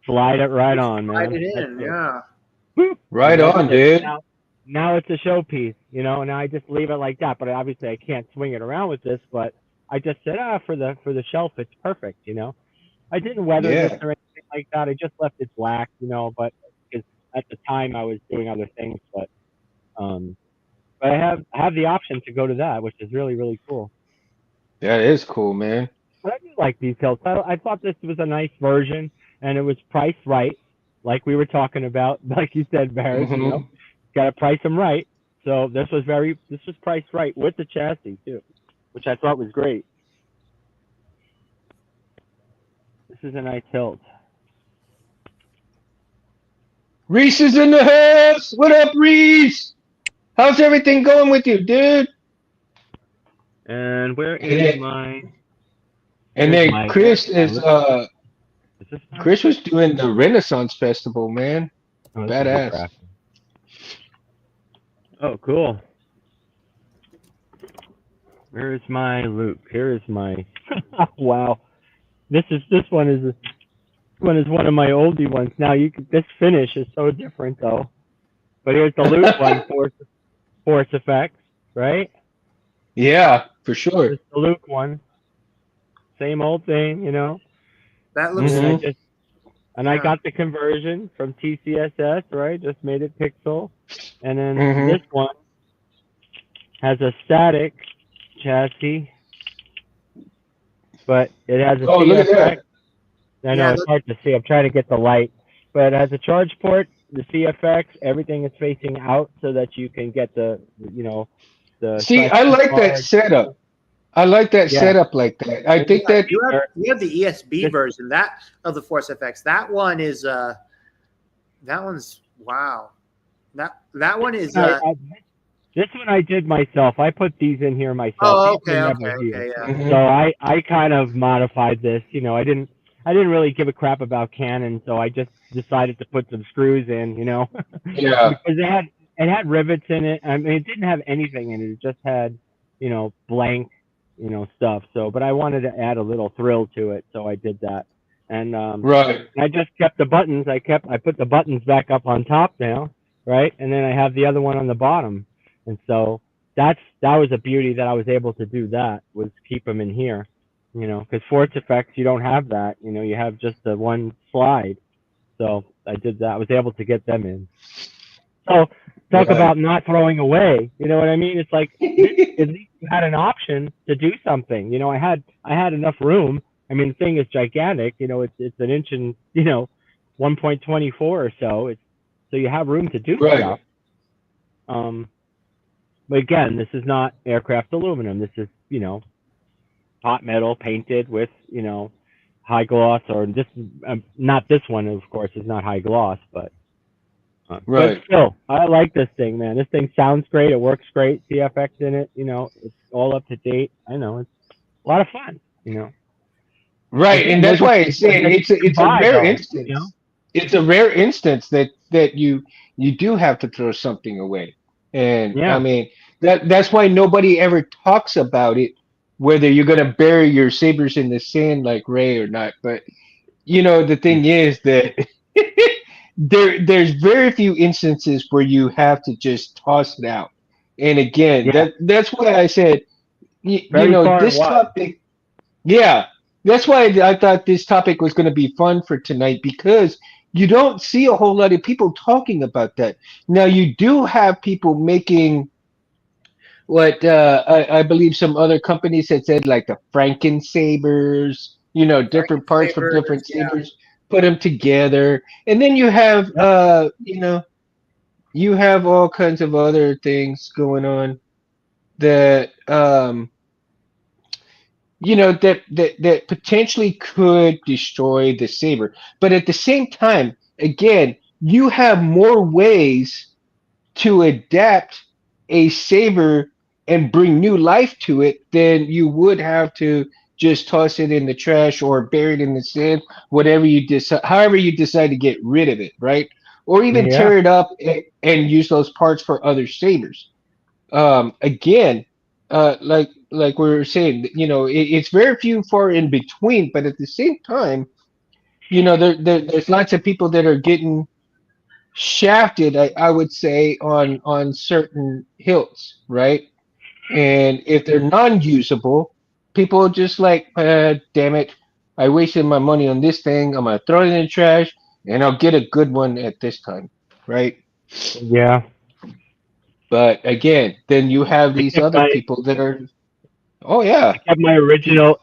slide it right Just on, slide man. it That's in. it. Yeah. Woo! And Right that's on, it. dude. Now it's a showpiece. Now I just leave it like that. But obviously I can't swing it around with this. But I just said, for the shelf, it's perfect. I didn't weather this Yeah. or anything like that. I just left it black, but because at the time I was doing other things. Um, but I have the option to go to that, which is really really cool. That is cool, man. But I do like these hilts. I thought this was a nice version, and it was priced right, like we were talking about, like you said, Barris. Hmm. Got to price them right. So this was priced right with the chassis too, which I thought was great. This is a nice hilt. Reese is in the house. What up, Reese? How's everything going with you, dude? And where And is then, my? and Here's then my Chris is loop. Is this not? Chris was doing the Renaissance Festival, man. Oh, this is the Badass. craft. Oh, cool. Where is my loop? Here is my. Wow. This is one of my oldie ones. Now this finish is so different though. But here's the loop one, force effects, right? Yeah, for sure. Here's the loop one, same old thing. That And looks. then Hmm. I Yeah. got the conversion from TCSS, right? Just made it pixel. And then Hmm. this one has a static chassis, but it has a Oh, look at CFX. that. I know Yeah. it's hard to see. I'm trying to get the light, but it has a charge port, the CFX. Everything is facing out so that you can get the See, I SD like that card. setup. I like that Yeah, setup like that. I and this think that You have the ESB this version that of the Force FX. That one is that one's wow. That one is I, I This one I did myself. I put these in here myself. Oh, These were okay, never okay, here. okay, yeah. So Hmm. I kind of modified this. I didn't really give a crap about Canon, so I just decided to put some screws in, Yeah. because it had rivets in it. I mean, it didn't have anything in it. It just had, blank, stuff. So, but I wanted to add a little thrill to it, so I did that. And Right. I just kept the buttons. I put the buttons back up on top now, right? And then I have the other one on the bottom. And so that was a beauty that I was able to do. That was keep them in here, because Force Effects you don't have that. You have just the one slide. So I did that. I was able to get them in. So talk Right. about not throwing away. You know what I mean? It's like this. At least you had an option to do something. I had enough room. I mean, the thing is gigantic. It's an inch and 1.24 or so. So you have room to do Right. stuff. Um, but again, this is not aircraft aluminum. This is hot metal painted with high gloss, or this not this one, of course, is not high gloss, but Right. still, I like this thing, man. This thing sounds great. It works great. CFX in it, it's all up to date. I know it's a lot of fun. Right. And Again, those that's are why I things that say you can it's a buy, rare though. instance. It's a rare instance that you do have to throw something away. And I Yeah, mean that's why nobody ever talks about it, whether you're gonna bury your sabers in the sand like Ray or not. But the thing is that there's very few instances where you have to just toss it out. And again, yeah, that's why I said very far and this wide. topic, yeah, that's why I thought this topic was going to be fun for tonight because you don't see a whole lot of people talking about that. Now you do have people making what I believe some other companies had said, like the Franken sabers, Franken different parts from sabers, different yeah. sabers, put them together, and then you have Yep. you have all kinds of other things going on that that potentially could destroy the saber. But at the same time, again, you have more ways to adapt a saber and bring new life to it than you would have to just toss it in the trash or bury it in the sand, whatever you decide, however you decide to get rid of it, right? Or even Yeah. tear it up and use those parts for other sabers. Again, like we were saying, it's very few far in between, but at the same time, there's lots of people that are getting shafted, I would say, on certain hilts, right? And if they're non-usable, people just like, damn it, I wasted my money on this thing. I'm gonna throw it in the trash, and I'll get a good one at this time, right? Yeah. But again, then you have I these kept other my people that are, oh yeah,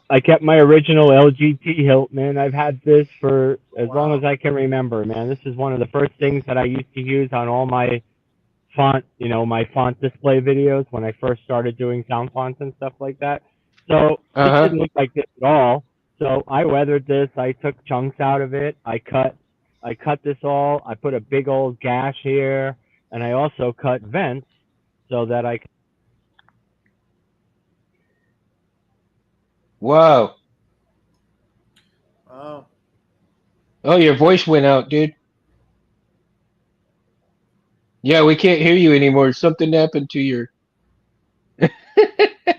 I kept my original LGT hilt, man. I've had this for Oh, as long wow. as I can remember, man. This is one of the first things that I used to use on all my my font display videos when I first started doing sound fonts and stuff like that. So this uh-huh. didn't look like this at all. So I weathered this. I took chunks out of it. I cut this all. I put a big old gash here, and I also cut vents so that I Wow. Oh, Oh, your voice went out, dude. Yeah, we can't hear you anymore. Something happened to your.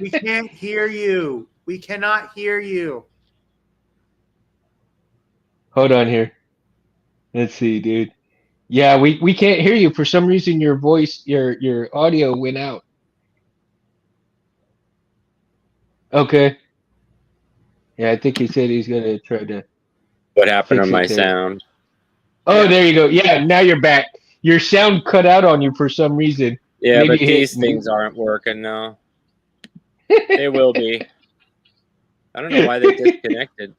we can't hear you. We cannot hear you. Hold on here. Let's see, dude. Yeah, we can't hear you for some reason. Your voice, your audio went out. Okay. Yeah, I think he said he's gonna try to What happened on fix my it there. sound? Oh, Yeah. there you go. Yeah, now you're back. Your sound cut out on you for some reason. Yeah, Maybe but you hit these mute. things aren't working now. They will be. I don't know why they disconnected.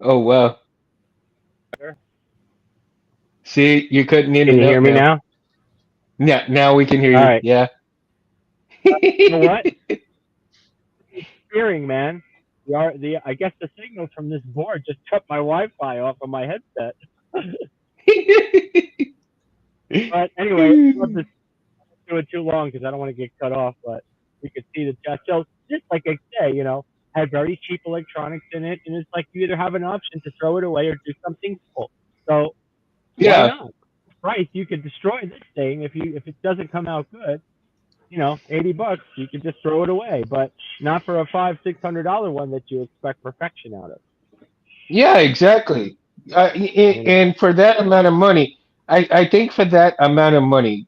Oh wow. See, you're cutting in can and you hear out me now. now? Yeah, now we can hear All you. right. Yeah. You know what? Hearing, man. The I guess the signals from this board just cut my Wi-Fi off of my headset. But anyway, I love this into it too long because I don't want to get cut off, but you could see the chest. So just like I say, had very cheap electronics in it, and it's like you either have an option to throw it away or do something cool. So why Yeah, not? Price, you could destroy this thing if it doesn't come out good. $80, you could just throw it away, but not for a $500-600 one that you expect perfection out of. yeah, exactly. You know, And for that amount of money, I think for that amount of money,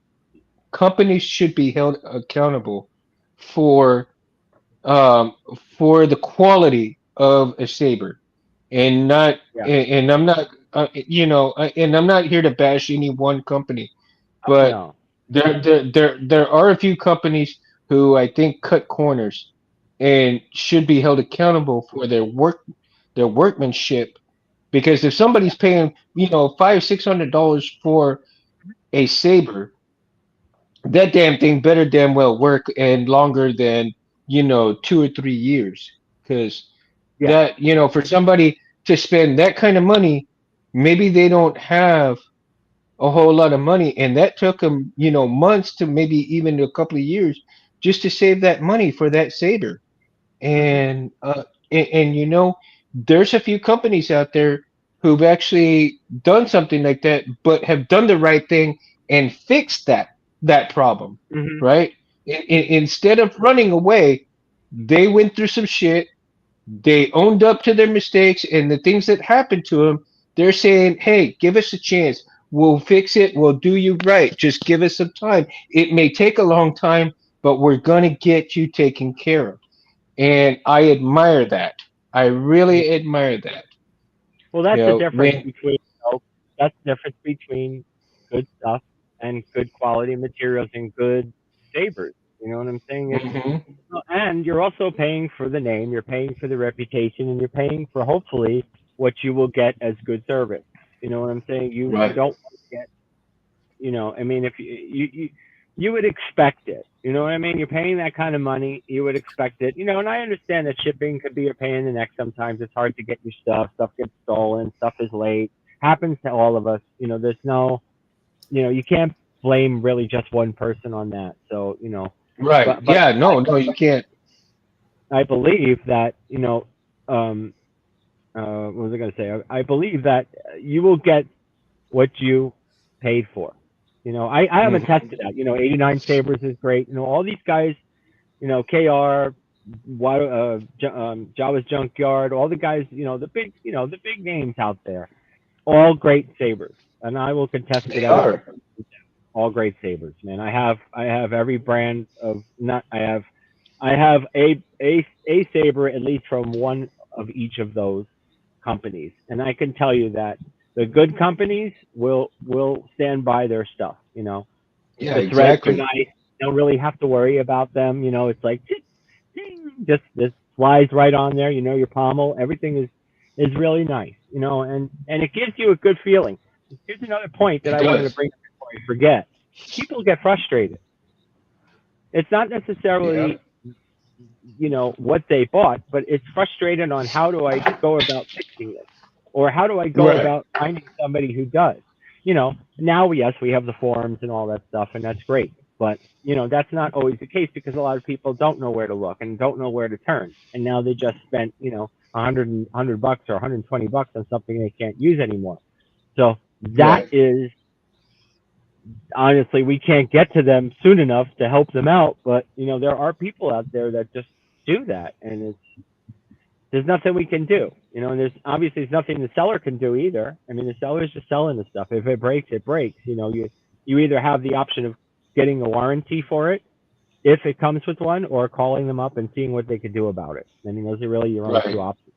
companies should be held accountable for um, for the quality of a saber, and not yeah. and I'm not and I'm not here to bash any one company, Oh but no. there are a few companies who I think cut corners and should be held accountable for their workmanship, because if somebody's paying $500-600 for a saber, that damn thing better damn well work and longer than 2 or 3 years, because Yeah. that for somebody to spend that kind of money, maybe they don't have a whole lot of money, and that took them months to maybe even a couple of years just to save that money for that saber. Hmm. And there's a few companies out there who've actually done something like that, but have done the right thing and fixed that problem, Hmm. right? Instead of running away, they went through some shit. They owned up to their mistakes and the things that happened to them. They're saying, "Hey, give us a chance. We'll fix it. We'll do you right. Just give us some time. It may take a long time, but we're gonna get you taken care of." And I admire that. I really admire that. Well, that's the difference When between that's the difference between good stuff and good quality materials and good sabers. You know what I'm saying? hmm And you're also paying for the name, you're paying for the reputation, and you're paying for hopefully what you will get as good service. You know what I'm saying? You right, don't want to get, I mean, if you would expect it. You know what I mean? You're paying that kind of money, you would expect it. And I understand that shipping could be a pain in the neck sometimes. It's hard to get your stuff. Stuff gets stolen. Stuff is late. Happens to all of us. There's no, you can't blame really just one person on that. So, right. but Yeah, no, you can't. I believe that um, what was I going to say? I believe that you will get what you paid for. I haven't hmm tested that. 89 Sabers is great. All these guys, KR, Java's Junkyard, all the guys, the big names out there, all great sabers, and I will contest it They every are. time. All great sabers, man. I have every brand of not. I have a saber at least from one of each of those companies, and I can tell you that the good companies will stand by their stuff. Yeah, The threads are exactly. nice. You don't really have to worry about them. It's like just flies right on there. Your pommel, everything is really nice. And it gives you a good feeling. Here's another point that It I wanted to does. bring up before I forget. People get frustrated. It's not Yeah. necessarily what they bought, but it's frustrated on how do I go about fixing this, or how do I go Right. about finding somebody who does. Now yes, we have the forums and all that stuff, and that's great. But that's not always the case because a lot of people don't know where to look and don't know where to turn, and now they just spent $100 or $120 on something they can't use anymore. So that Right. is honestly, we can't get to them soon enough to help them out. But there are people out there that just do that, and there's nothing we can do. And there's nothing the seller can do either. I mean, the seller's just selling the stuff. If it breaks, it breaks. You either have the option of getting a warranty for it if it comes with one, or calling them up and seeing what they could do about it. I mean, those are really your only two Right. options.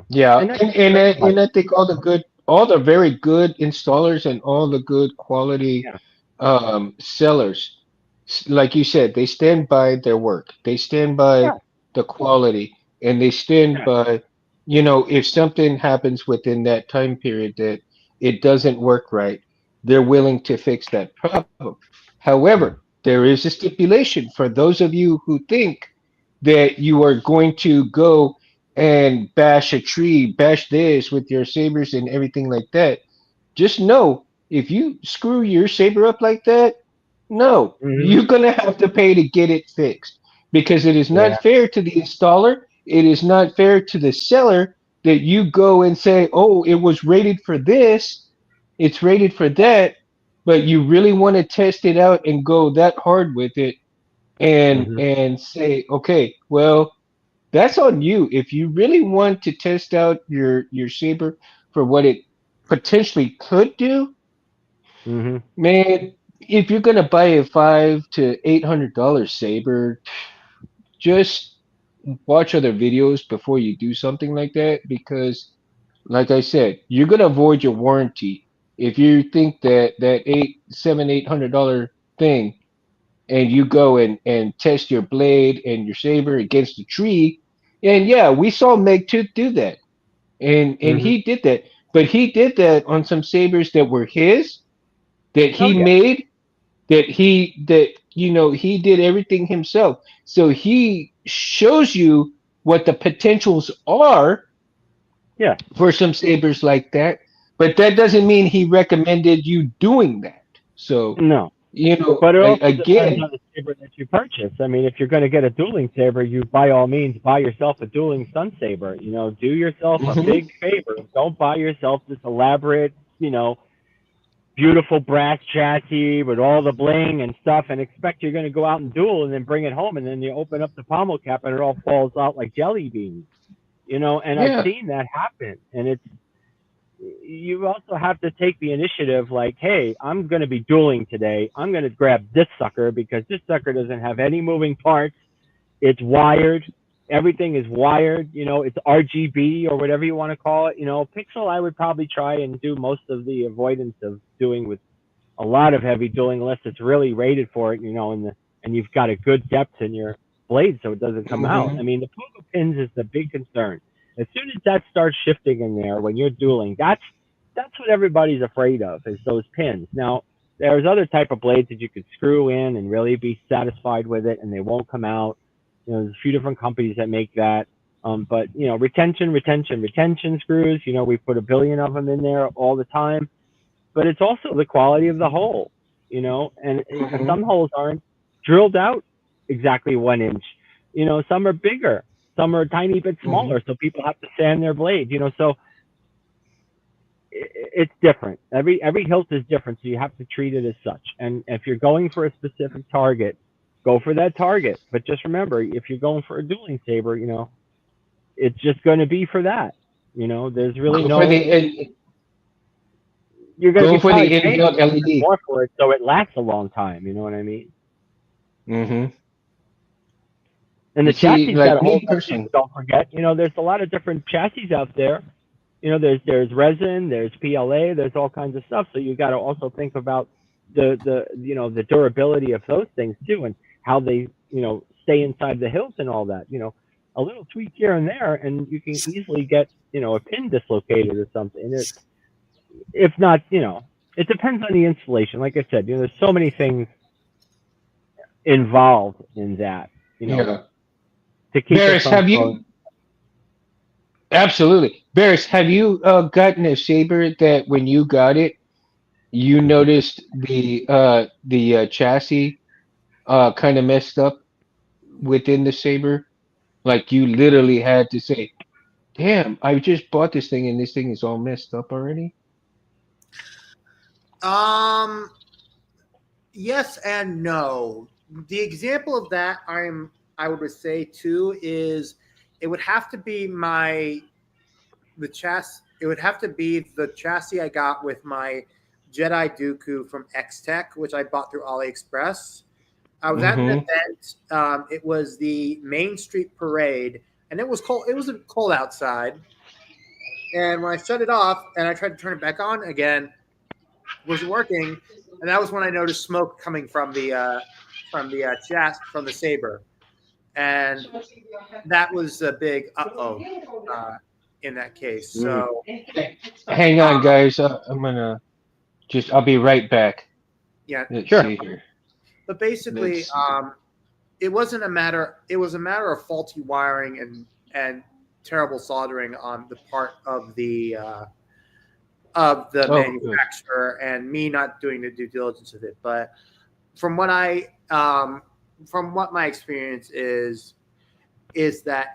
Yeah, And that's and I think all the very good installers and all the good quality yeah, sellers, like you said, they stand by their work. They stand by yeah, the quality, and they stand yeah, by, if something happens within that time period that it doesn't work right, they're willing to fix that problem. However, there is a stipulation for those of you who think that you are going to go and bash a tree, bash this with your sabers and everything like that. Just know, if you screw your saber up like that, No, Hmm. you're gonna have to pay to get it fixed because it is not Yeah. fair to the installer. It is not fair to the seller that you go and say, "Oh, it was rated for this, it's rated for that," but you really want to test it out and go that hard with it Hmm. and say, "Okay, well, that's on you. If you really want to test out your saber for what it potentially could do, Hmm. man, if you're gonna buy a $500 to $800 saber, just watch other videos before you do something like that because, like I said, you're gonna avoid your warranty if you think that $800 thing and you go and test your blade and your saber against a tree. And yeah, we saw Meg Tooth do that, and Hmm. he did that, but he did that on some sabers that were his that Oh he yeah. made that he did everything himself, so he shows you what the potentials are Yeah. for some sabers like that, but that doesn't mean he recommended you doing that. So No. you know But it also depends again. on the saber that you purchase. I mean, if you're going to get a dueling saber, you by all means buy yourself a dueling sun saber. Do yourself a Mhm. big favor. Don't buy yourself this elaborate, beautiful brass chassis with all the bling and stuff, and expect you're going to go out and duel and then bring it home, and then you open up the pommel cap and it all falls out like jelly beans. And I've Yeah. seen that happen, and it's you also have to take the initiative like, hey, I'm going to be dueling today. I'm going to grab this sucker because this sucker doesn't have any moving parts. It's wired. Everything is wired. It's RGB or whatever you want to call it. Pixel, I would probably try and do most of the avoidance of doing with a lot of heavy dueling unless it's really rated for it, and you've got a good depth in your blade so it doesn't come out. I Hmm. mean, the pogo pins is the big concern. As soon as that starts shifting in there when you're dueling, that's what everybody's afraid of is those pins. Now, there's other type of blades that you could screw in and really be satisfied with it, and they won't come out. There's a few different companies that make that. But retention screws. We put a billion of them in there all the time, but it's also the quality of the hole, and Hmm. some holes aren't drilled out exactly 1 inch. Some are bigger, some are a tiny bit Hmm. smaller, so people have to sand their blade. So it's different. Every hilt is different, so you have to treat it as such. And if you're going for a specific target, go for that target. But just remember, if you're going for a dueling saber, it's just going to be for that. There's really Go for no. You're going to be the probably paying a inhale little bit LED. more for it, so it lasts a long time. You know what I mean? Hmm. And You the see, chassis got to like hold me up too. personally. Don't forget, there's a lot of different chassis out there. There's resin, there's PLA, there's all kinds of stuff. So you got to also think about the durability of those things too, and how they stay inside the hilt and all that. A little tweak here and there, and you can easily get a pin dislocated or something. If not, it depends on the installation. Like I said, there's so many things involved in that. You know, Yeah. to keep it Barris, from have going. you absolutely Barris, have you gotten a saber that when you got it, you Mhm. noticed the chassis kind of messed up within the saber? Like you literally had to say, "Damn, I just bought this thing and this thing is all messed up already." Um, yes and no. The example of that I would say too is it would have to be the chassis. It would have to be the chassis I got with my Jedi Dooku from X Tech, which I bought through AliExpress. I was at an Mm-hmm. event. It was the Main Street Parade, and it was cold. It was cold outside. And when I shut it off and I tried to turn it back on again, it wasn't working. And that was when I noticed smoke coming from the saber, and that was a big uh, in that case. Mm. So Hang uh, on, guys. I'll be right back. yeah, Let's Sure. see here. but Let's basically, see. it wasn't a matter. It was a matter of faulty wiring and terrible soldering on the part of the Oh, good. manufacturer and me not doing the due diligence of it. But from what I from what my experience is that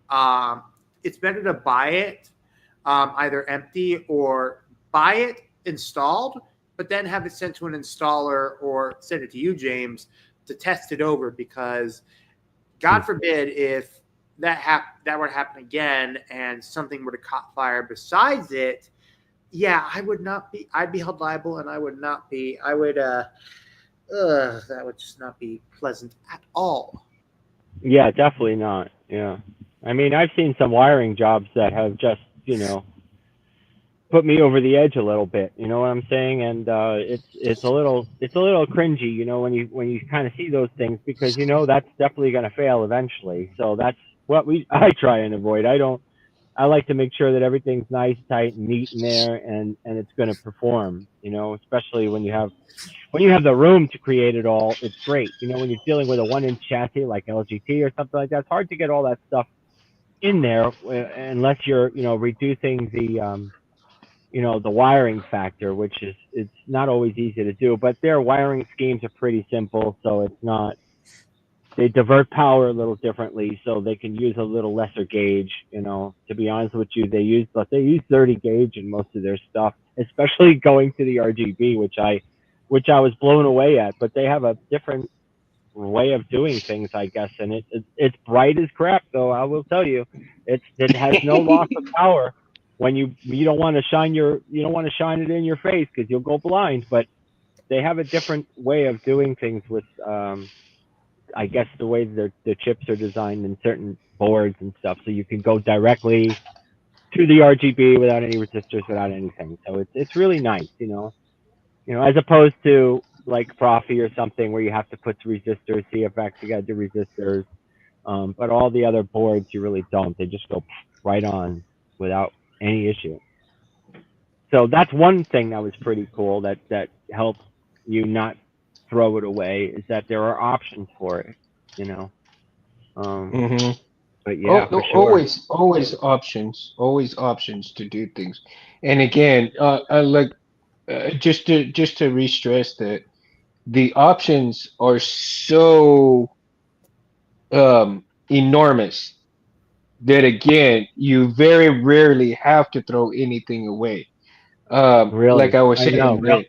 um, it's better to buy it either empty or buy it installed, but then have it sent to an installer or send it to you, James, to test it over because God forbid if that were to happen again and something were to caught fire besides it, yeah, I'd be held liable and I would not be I would that would just not be pleasant at all. Yeah, definitely not. Yeah. I mean, I've seen some wiring jobs that have just, put me over the edge a little bit. You know what I'm saying? And it's a little cringy, when you kind of see those things because that's definitely going to fail eventually. So that's what I try and avoid. I like to make sure that everything's nice, tight, and neat in there, and it's going to perform. Especially when you have the room to create it all, it's great. When you're dealing with a 1-inch chassis like LGT or something like that, it's hard to get all that stuff in there unless you're, reducing the wiring factor, which is it's not always easy to do. But their wiring schemes are pretty simple, so it's not. They divert power a little differently, so they can use a little lesser gauge. To be honest with you, they use 30 gauge in most of their stuff, especially going to the RGB, which I was blown away at. But they have a different way of doing things, I guess, and it's bright as crap. Though I will tell you, it has no loss of power. When you don't want to shine it in your face because you'll go blind. But they have a different way of doing things with I guess the way the chips are designed in certain boards and stuff, so you can go directly to the RGB without any resistors, without anything. So it's really nice, as opposed to like Profi or something where you have to put resistors, CFX, you got to do resistors. But all the other boards you really don't. They just go right on without any issue. So that's one thing that was pretty cool that helps you not throw it away is that there are options for it, you know. hmm But Oh, yeah, no, for sure. always options to do things. And again, I like just to re-stress that the options are so enormous that again, you very rarely have to throw anything away. Like Really, I was I know. saying, Really,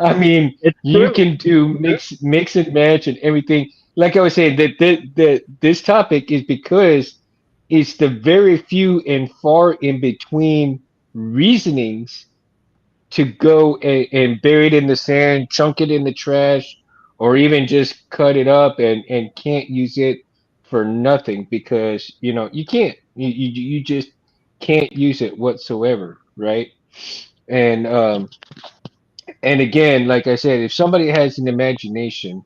I mean, it's you true. can do mix and match and everything. Like I was saying, that this topic is because it's the very few and far in between reasonings to go and bury it in the sand, chunk it in the trash, or even just cut it up and can't use it for nothing because you can't. You just can't use it whatsoever, right? And and again, like I said, if somebody has an imagination,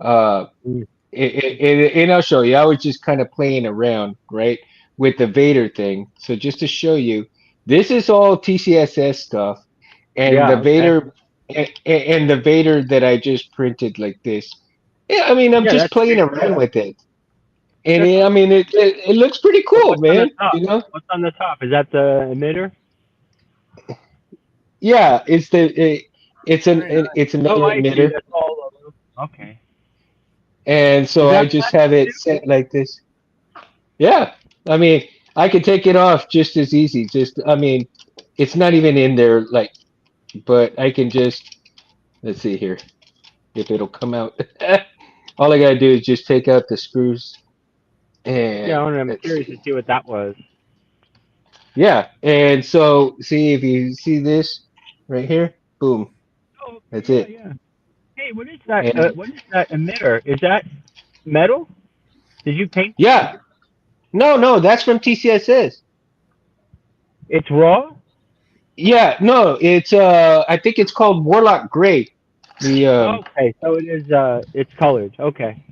uh, Mm. and I'll show you. I was just kind of playing around, right, with the Vader thing. So just to show you, this is all TCSS stuff, and the Yeah. Okay. Vader, and the Vader that I just printed like this. Yeah, I mean, I'm Yeah, just that's playing great. around with it, and That's I mean, it looks pretty cool, what's on the man. top. What's on the top? Is that the emitter? Yeah, Very nice. it's an Oh, I see. emitter, That's all. Okay. and Is so I that just plastic have it too? set like this. Yeah, I mean, I could take it off just as easy. Just, I mean, it's not even in there, like, but I can just, let's see here, if it'll come out. All I gotta do is just take out the screws, Yeah, and I'm let's curious to see. see what that was. Yeah, and so see if you see this right here, boom, Oh, okay. that's Yeah, it. yeah. Hey, what is that? And What is that emitter? Is that metal? Did you paint that? yeah, no, that's from TCSS. It's raw. Yeah, no, it's I think it's called Warlock Gray. The Okay, so it is. It's colored. Okay,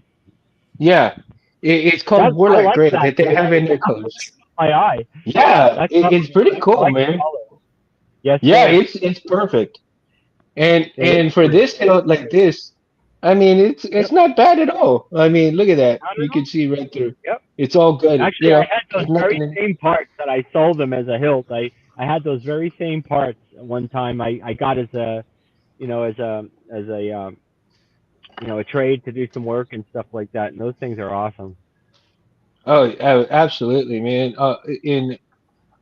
Yeah, it's called I Warlock like Gray that that they have in gray. their That colors. looks my eye. Yeah, That's it's lovely. pretty I cool, like the man. color. Yes, Yeah, sir. it's perfect. And It is for pretty. this like this, I mean it's Yep. not bad at all. I mean, look at that. Not You at all. can see right through. Yep. It's all good. Actually, I had those There's nothing very in. same parts that I sold them as a hilt. I I had those very same parts one time. I got as a a trade to do some work and stuff like that. And those things are awesome. Absolutely, man. In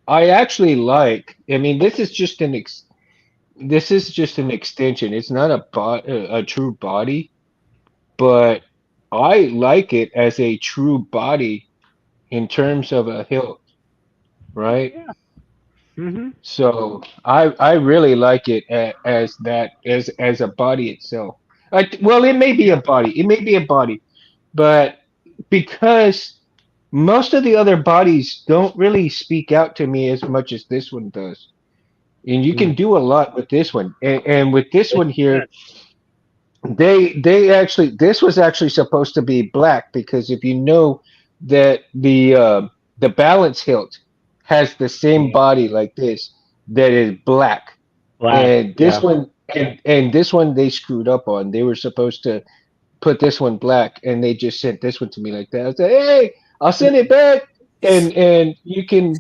I actually like. I mean, this is just an extension. It's not a true body, but I like it as a true body in terms of a hilt, right? Yeah. Mhm. So I really like it as that as a body itself. Well, it may be a Yeah. body. It may be a body, but because most of the other bodies don't really speak out to me as much as this one does. And you can Mm. do a lot with this one. And with this Yes, one you can. here, they actually this was actually supposed to be black because if you know that the balance hilt has the same Yeah. body like this that is black. Black. And this Yeah. one and this one they screwed up on. They were supposed to put this one black and they just sent this one to me like that. I said, "Hey, I'll send it back and you can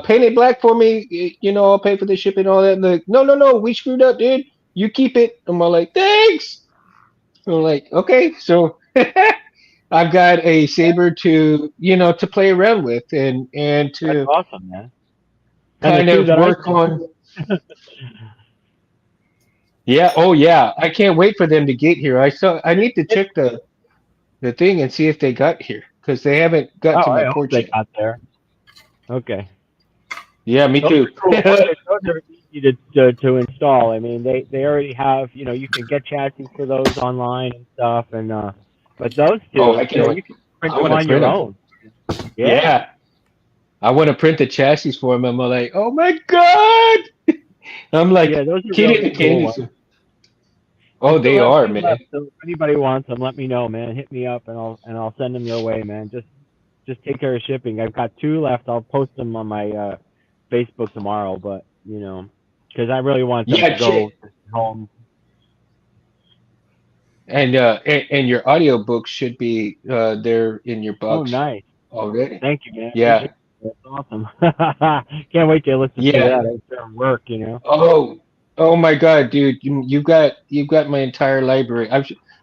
paint it black for me. You know, I'll pay for the shipping and all that." And they're like, "No, no, no, we screwed up, dude. You keep it." I'm all like, "Thanks." I'm like, "Okay." So I've got a saber to, to play around with and That's to awesome, man. And the kind two of that I work on. Yeah, oh yeah. I can't wait for them to get here. I need to check the thing and see if they got here because they haven't got Oh, to my I hope porch they yet. got there. Okay. Yeah, me Those too. are cool. Those are easy to install. I mean, they already have, you can get chassis for those online and stuff, and but those Oh, two, I can't wait. you can print I them want to on print your them. own. Yeah. Yeah, I want to print the chassis for them. I'm like, oh my god! I'm Yeah, like those are kidding really the cool candies. ones. I Oh, still they have are, two man. left, so if anybody wants them, let me know, man. Hit me up, and I'll send them your way, man. Just take care of shipping. I've got two left. I'll post them on my Facebook tomorrow, but because I really want them to Yeah, go shit. home. And your audiobooks should be there in your Oh, box nice. already. Thank you, man. Yeah, Appreciate it. That's awesome. Can't wait to listen to yeah. that after work. Oh, oh my God, dude! You've got my entire library.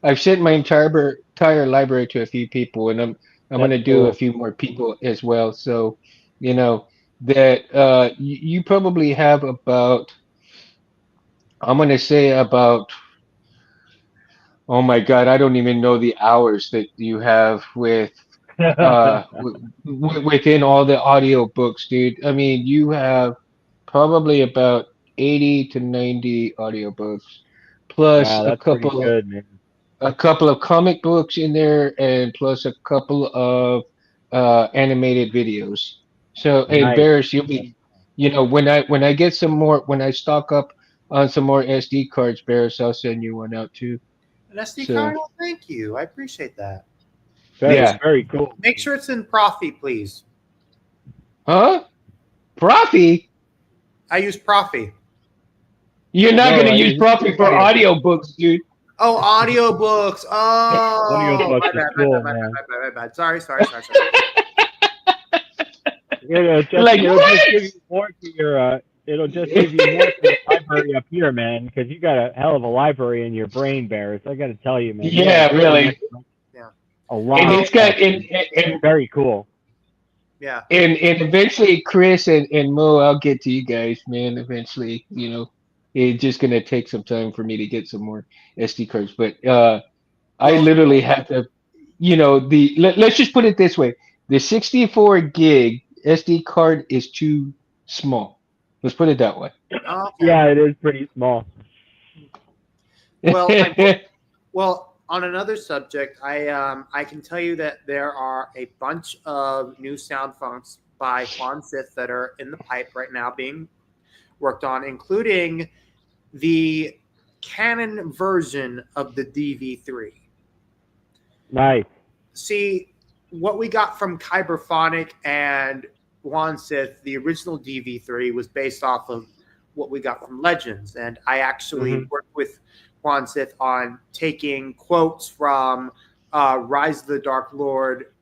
I've sent my entire library to a few people, and I'm That's gonna do a cool. few more people as well. So, you know that you probably have about I'm gonna say about oh my God, I don't even know the hours that you have with within all the audio books, dude. I mean, you have probably about 80 to 90 audiobooks, plus Wow, that's pretty good, man. a couple of comic books in there, and plus a couple of animated videos. So, and Nice. Barris, you'll be, when I get some more, when I stock up on some more SD cards, Barris, I'll send you one out too. An SD So, card? Oh, thank you. I appreciate that. Make Very, yeah, very cool. make sure it's in Profi, please. huh? Profi? I use Profi. You're not No, gonna use Profi for audio. audiobooks, dude. Oh, audiobooks. Oh, Audiobooks my are bad, my bad, cool, my bad, man. my bad, my bad. Sorry. Like It'll just what? give you more to your it'll just give you more to the library up here, man, because you got a hell of a library in your brain, Barris. I got to tell you, man, you have Yeah, so much, really. Yeah. a And lot of Well, it's got stuff. and Very cool. yeah. and eventually Chris and Mo, I'll get to you guys, man. Eventually, it's just gonna take some time for me to get some more SD cards. But I Well, literally have to, let's just put it this way: the 64 gig SD card is too small. Let's put it that way. okay. Yeah, it is pretty small. Well, well, on another subject, I can tell you that there are a bunch of new sound fonts by Juan Sith that are in the pipe right now being worked on, including the canon version of the DV3. Nice. See, what we got from Kyberphonic and Juan Sith, the original DV3, was based off of what we got from Legends. And I actually Hmm. worked with Juan Sith on taking quotes from Rise of the Dark Lord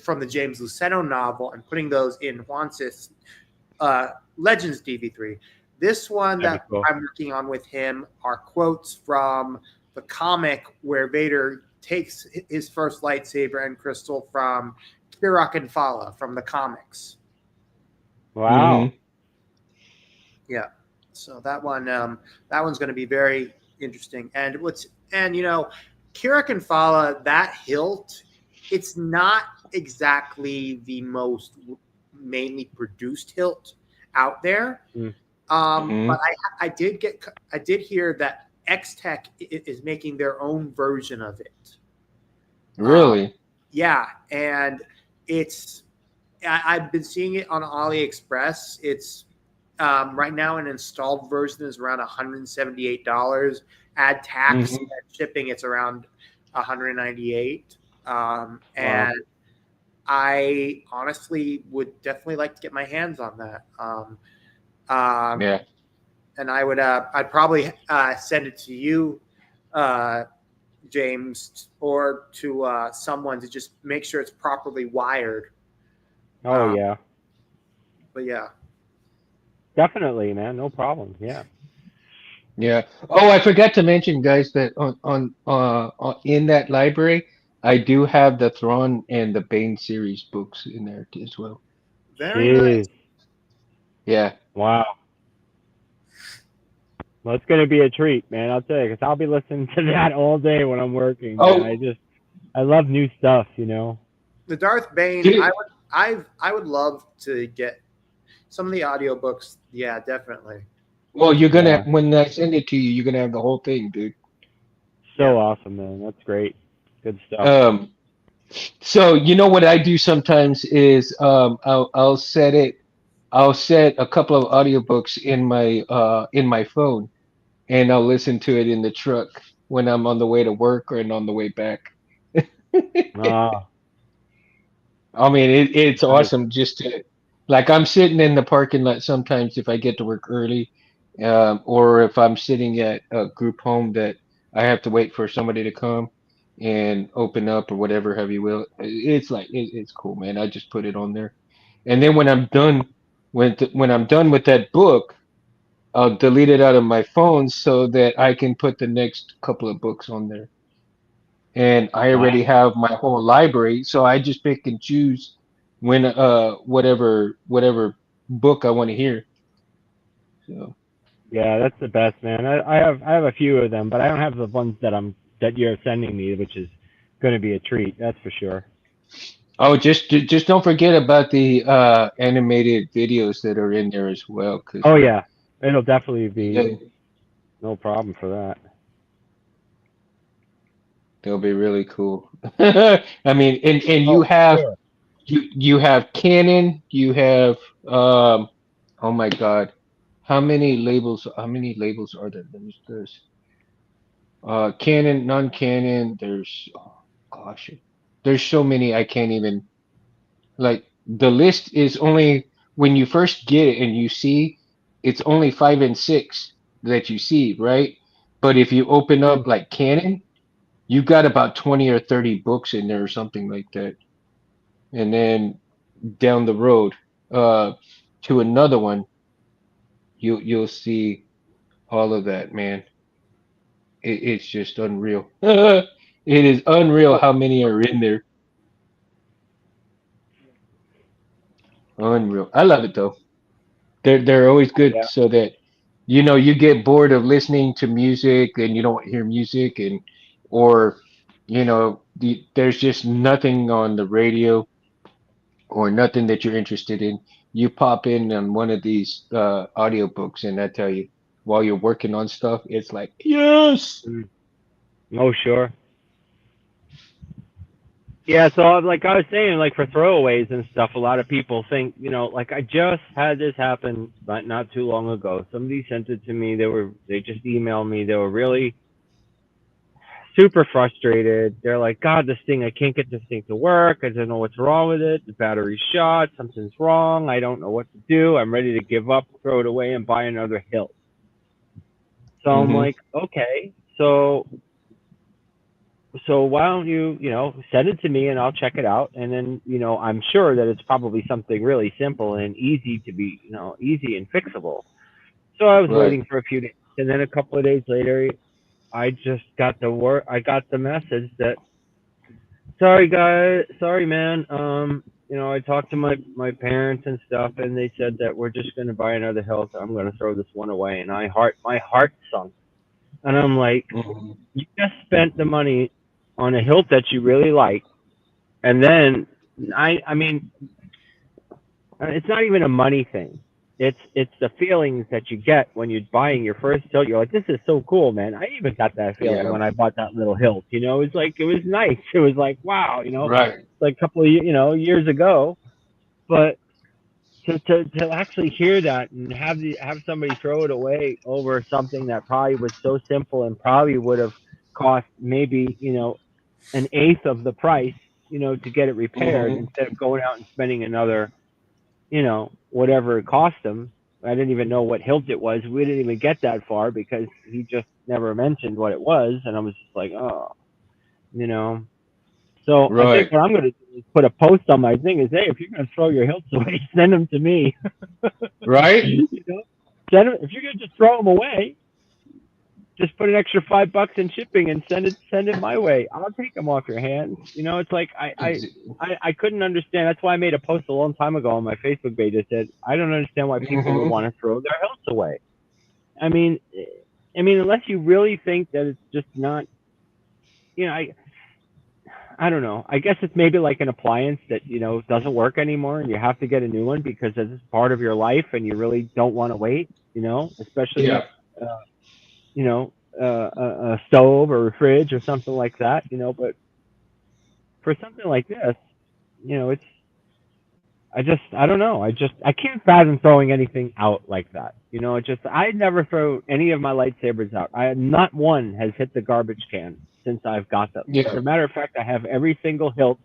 from the James Luceno novel and putting those in Juan Sith's Legends DV3. This one That'd be that cool. I'm working on with him are quotes from the comic where Vader takes his first lightsaber and crystal from Kirok and Fala from the comics. Wow. Yeah. So that one's going to be very interesting. And Kirok and Fala, that hilt, it's not exactly the most mainly produced hilt out there. Mm. But I did hear that X Tech is making their own version of it. Really? Yeah, and I've been seeing it on AliExpress. It's right now an installed version is around $178. Add tax and shipping, it's around $198. And I honestly would definitely like to get my hands on that. Yeah. And I'd probably send it to you, James, or to someone to just make sure it's properly wired. Oh yeah. But yeah. Definitely, man. No problem. Yeah. Yeah. Oh, I forgot to mention, guys, that in that library, I do have the Thrawn and the Bane series books in there as well. Very nice. Jeez. Yeah. Wow. Well, it's gonna be a treat, man. I'll tell you, because I'll be listening to that all day when I'm working. Oh, Man. I love new stuff. You know. The Darth Bane, Dude. I would love to get some of the audiobooks. Yeah, definitely. well, you're gonna Yeah. when I send it to you, you're gonna have the whole thing, dude. So awesome, man. That's great. Good stuff. Um, so you know what I do sometimes is I'll set a couple of audiobooks in my phone, and I'll listen to it in the truck when I'm on the way to work or and on the way back. Ah, I mean, it's nice. awesome just to like I'm sitting in the parking lot sometimes if I get to work early, or if I'm sitting at a group home that I have to wait for somebody to come and open up or whatever have you will. It's like it's cool, man. I just put it on there, and then when I'm done with that book, I'll delete it out of my phone so that I can put the next couple of books on there. And I Nice. already have my whole library, so I just pick and choose when whatever book I want to hear. So Yeah, that's the best, man. I have a few of them, but I don't have the ones that you're sending me, which is going to be a treat. That's for sure. oh, just don't forget about the animated videos that are in there as well, because Oh yeah, it'll definitely be they, no problem for that. they'll be really cool. I mean, and Oh, sure. you have Canon, you have oh my God, how many labels are there? There's canon, non-canon. There's oh gosh, there's so many I can't even like. The list is only when you first get it and you see it's only 5 and 6 that you see, right? But if you open Mm. up like canon, you got about 20 or 30 books in there or something like that. And then down the road, uh, to another one, you'll see all of that, man. It's just unreal. It is unreal Oh, how many are in there. Unreal. I love it though. They're always good yeah. so that you get bored of listening to music and you don't hear music and or there's just nothing on the radio or nothing that you're interested in. You pop in on one of these audiobooks and I tell you while you're working on stuff, it's like, yes. Mm. Oh, sure. Yeah, so like I was saying, like for throwaways and stuff, a lot of people think, like I just had this happen, but not too long ago. Somebody sent it to me. They just emailed me. They were really super frustrated. They're like, God, this thing, I can't get this thing to work. I don't know what's wrong with it. The battery's shot. Something's wrong. I don't know what to do. I'm ready to give up, throw it away, and buy another hilt. So I'm Hmm. like, okay, so so why don't you, send it to me and I'll check it out. And then, I'm sure that it's probably something really simple and easy to be, easy and fixable. So I was Right. waiting for a few days. And then a couple of days later, I just got I got the message that, sorry guys, sorry man. I talked to my parents and stuff, and they said that we're just gonna buy another hilt. I'm gonna throw this one away, and my heart sunk, and I'm like, Mhm. you just spent the money on a hilt that you really like, and then I mean, it's not even a money thing. It's the feelings that you get when you're buying your first hilt. You're like, this is so cool, man. I even got that feeling Yeah. when I bought that little hilt. It was nice. It was like, wow, Right. like a couple of years ago. But to actually hear that and have somebody throw it away over something that probably was so simple and probably would have cost maybe an eighth of the price to get it repaired, Hmm. instead of going out and spending another whatever it cost him. I didn't even know what hilt it was. We didn't even get that far because he just never mentioned what it was, and I was just like, oh, you know. So I think Right. what I'm going to do is put a post on my thing is, hey, if you're going to throw your hilts away, send them to me. Right. you know, send them if you're going to just throw them away. Just put an extra $5 in shipping and send it my way. I'll take them off your hands. It's like I couldn't understand. That's why I made a post a long time ago on my Facebook page that said I don't understand why people would Hmm. want to throw their health away. I mean, unless you really think that it's just not, you know, I don't know. I guess it's maybe like an appliance that doesn't work anymore, and you have to get a new one because it's part of your life, and you really don't want to wait. Especially Yeah. uh, a stove or a fridge or something like that. But for something like this, it's I don't know. I can't fathom throwing anything out like that. I never throw any of my lightsabers out. Not one has hit the garbage can since I've got them. As Yeah. a matter of fact, I have every single hilt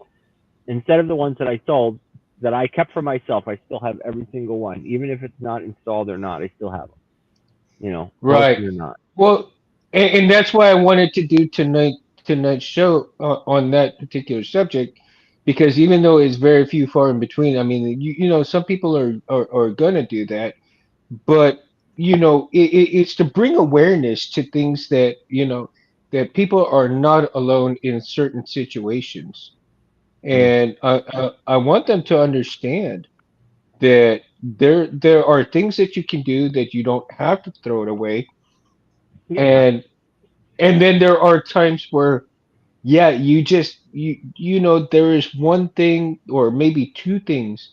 instead of the ones that I sold that I kept for myself. I still have every single one, even if it's not installed or not. I still have them. Right. Broken or not. Well, and that's why I wanted to do tonight's show on that particular subject, because even though it's very few far in between, I mean, some people are gonna do that, but it's to bring awareness to things that that people are not alone in certain situations, Mm. and I want them to understand that there are things that you can do that you don't have to throw it away, Yeah. and then there are times where, yeah, there is one thing or maybe two things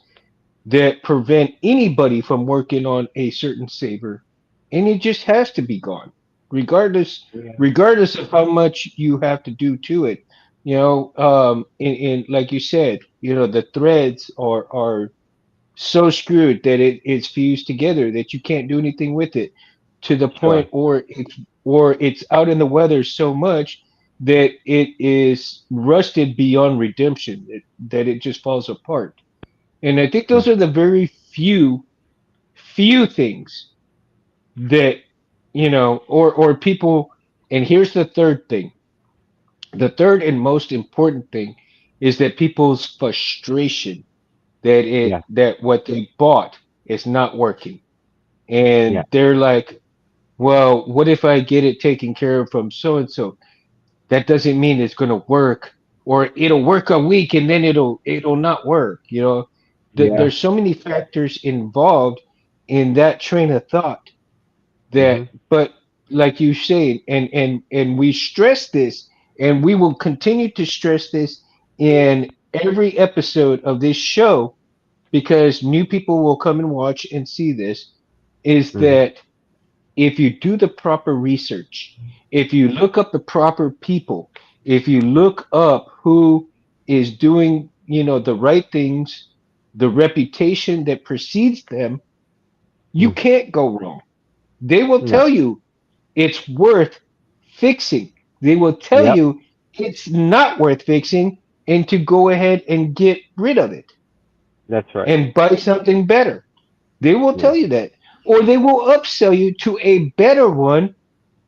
that prevent anybody from working on a certain saber, and it just has to be gone, regardless Yeah. regardless of how much you have to do to it. In like you said, the threads are so screwed that it's fused together that you can't do anything with it, to the Sure. point, or it's out in the weather so much that it is rusted beyond redemption, that it just falls apart. And I think Mm. those are the very few things that, or people. And here's the third thing. The third and most important thing is that people's frustration that Yeah. what they bought is not working. Yeah. And they're like, well, what if I get it taken care of from so and so? That doesn't mean it's going to work, or it'll work a week and then it'll not work. Yeah. There's so many factors involved in that train of thought, that, Mhm. but like you say, and we stress this, and we will continue to stress this in every episode of this show, because new people will come and watch and see this, is Mhm. that if you do the proper research, if you look up the proper people, if you look up who is doing, the right things, the reputation that precedes them, you Mm. can't go wrong. They will No. tell you it's worth fixing. They will tell Yep. you it's not worth fixing, and to go ahead and get rid of it That's right. and buy something better. They will Yeah. tell you that. Or they will upsell you to a better one,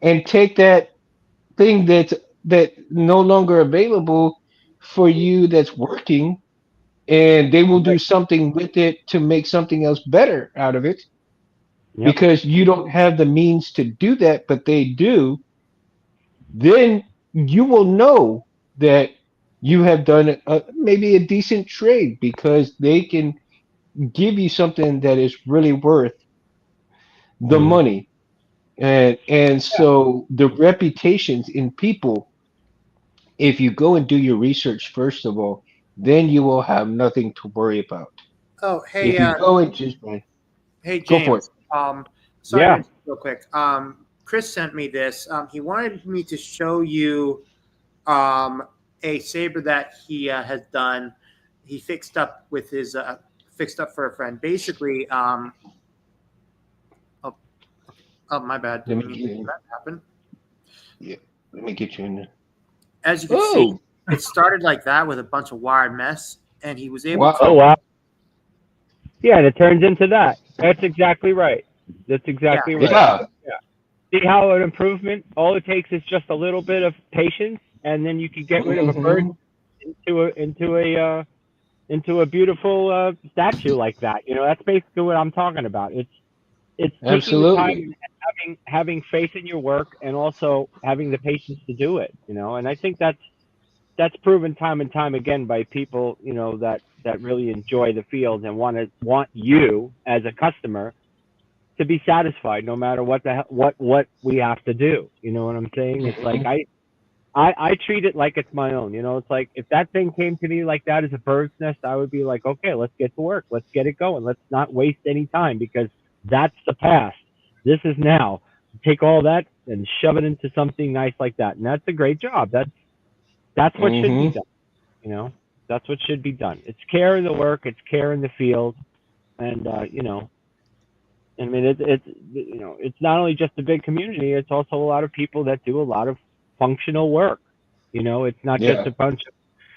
and take that thing that's that no longer available for you that's working, and they will do something with it to make something else better out of it Yep. because you don't have the means to do that, but they do. Then you will know that you have done maybe a decent trade because they can give you something that is really worth the Mhm. money. And so the reputations in people, if you go and do your research first of all, then you will have nothing to worry about. Oh, If you go and just hey, go for it. James. Sorry to Yeah. interrupt real quick. Chris sent me this. He wanted me to show you um, a saber that he has done. He fixed up with his fixed up for a friend. Basically, oh, okay. Oh, my bad. Let Didn't me mean get for in. that to happen. Yeah, let me get you in there. As you can see, Oh, it started like that with a bunch of wired mess, and he was able Oh wow. to. wow. Yeah, and it turns into that. That's exactly right. That's Yeah, exactly right. Yeah. Yeah. See how an improvement? All it takes is just a little bit of patience, and then you can get rid of a bird Hmm. into a beautiful statue like that. That's basically what I'm talking about. It's taking the time Absolutely. and having faith in your work, and also having the patience to do it. And I think that's proven time and time again by people that really enjoy the field and want you as a customer to be satisfied no matter what we have to do. You know what I'm saying? It's like Hmm. I treat it like it's my own. It's like if that thing came to me like that as a bird's nest, I would be like, okay, let's get to work. Let's get it going. Let's not waste any time, because that's the past. This is now. Take all that and shove it into something nice like that. And that's a great job. That's what should be Hmm. done. You know, that's what should be done. It's care in the work. It's care in the field. And, I mean, it's not only just a big community. It's also a lot of people that do a lot of functional work. It's not just Yeah. a bunch.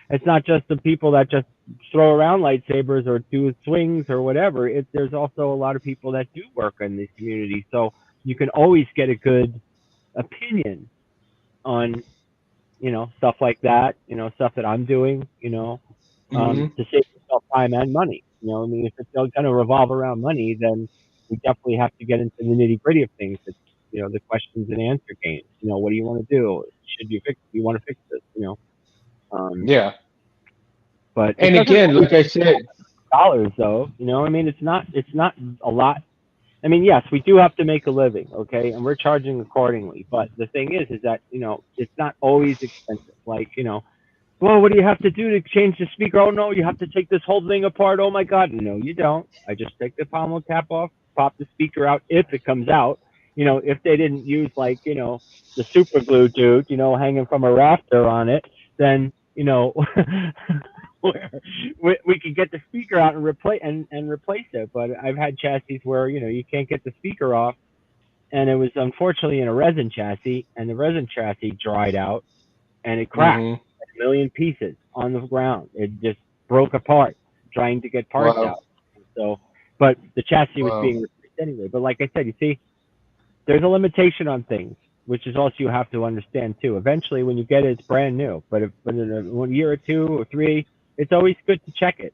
It's not just the people that just throw around lightsabers or do swings or whatever. There's also a lot of people that do work in these communities. So you can always get a good opinion on stuff like that. Stuff that I'm doing. Hmm. To save yourself time and money. I mean, if it's going to revolve around money, then we definitely have to get into the nitty gritty of things. It's the questions and answer games. What do you want to do? Should you fix? Do you want to fix this? Um, Yeah. but it And doesn't again, always like I said, dollars though. I mean, it's not a lot. I mean, yes, we do have to make a living, okay, and we're charging accordingly. But the thing is that it's not always expensive. Like well, what do you have to do to change the speaker? Oh no, you have to take this whole thing apart. Oh my god, no, you don't. I just take the pommel cap off, pop the speaker out if it comes out. If they didn't use like the super glue dude, hanging from a rafter on it, then we could get the speaker out and replace it. But I've had chassis where you can't get the speaker off, and it was unfortunately in a resin chassis, and the resin chassis dried out and it cracked hmm, a million pieces on the ground. It just broke apart trying to get parts wow, out. So, but the chassis was wow. being replaced anyway. But like I said, you see, there's a limitation on things, which is also you have to understand too. Eventually, when you get it, it's brand new. But in a 1 year or 2 or 3, it's always good to check it.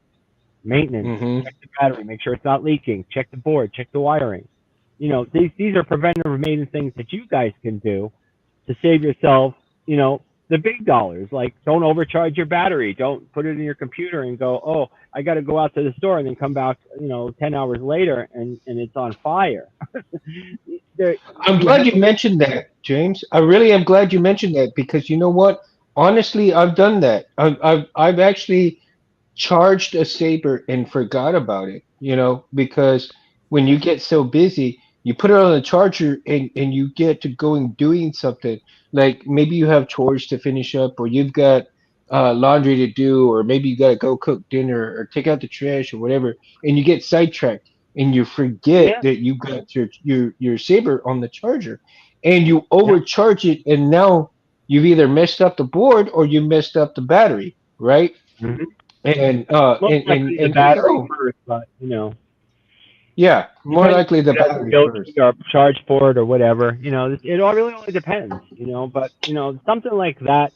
Maintenance, Hmm. check the battery, make sure it's not leaking, check the board, check the wiring. These are preventative maintenance things that you guys can do to save yourself, the big dollars. Like, don't overcharge your battery. Don't put it in your computer and go, oh, I got to go out to the store and then come back, 10 hours later and it's on fire. there, I'm you glad have, you mentioned that, James. I really am glad you mentioned that because you know what? Honestly, I've done that. I've actually charged a saber and forgot about it, because when you get so busy, you put it on the charger and you get to going doing something. Like maybe you have chores to finish up, or you've got laundry to do, or maybe you got to go cook dinner or take out the trash or whatever, and you get sidetracked and you forget yeah, that you got your saber on the charger and you yeah, overcharge it, and now you've either messed up the board or you messed up the battery, right? hmm And most likely the and there you battery go. first, but Yeah, more Depending likely the if you have battery ability first. or charge for it or whatever. It all really only depends. But something like that,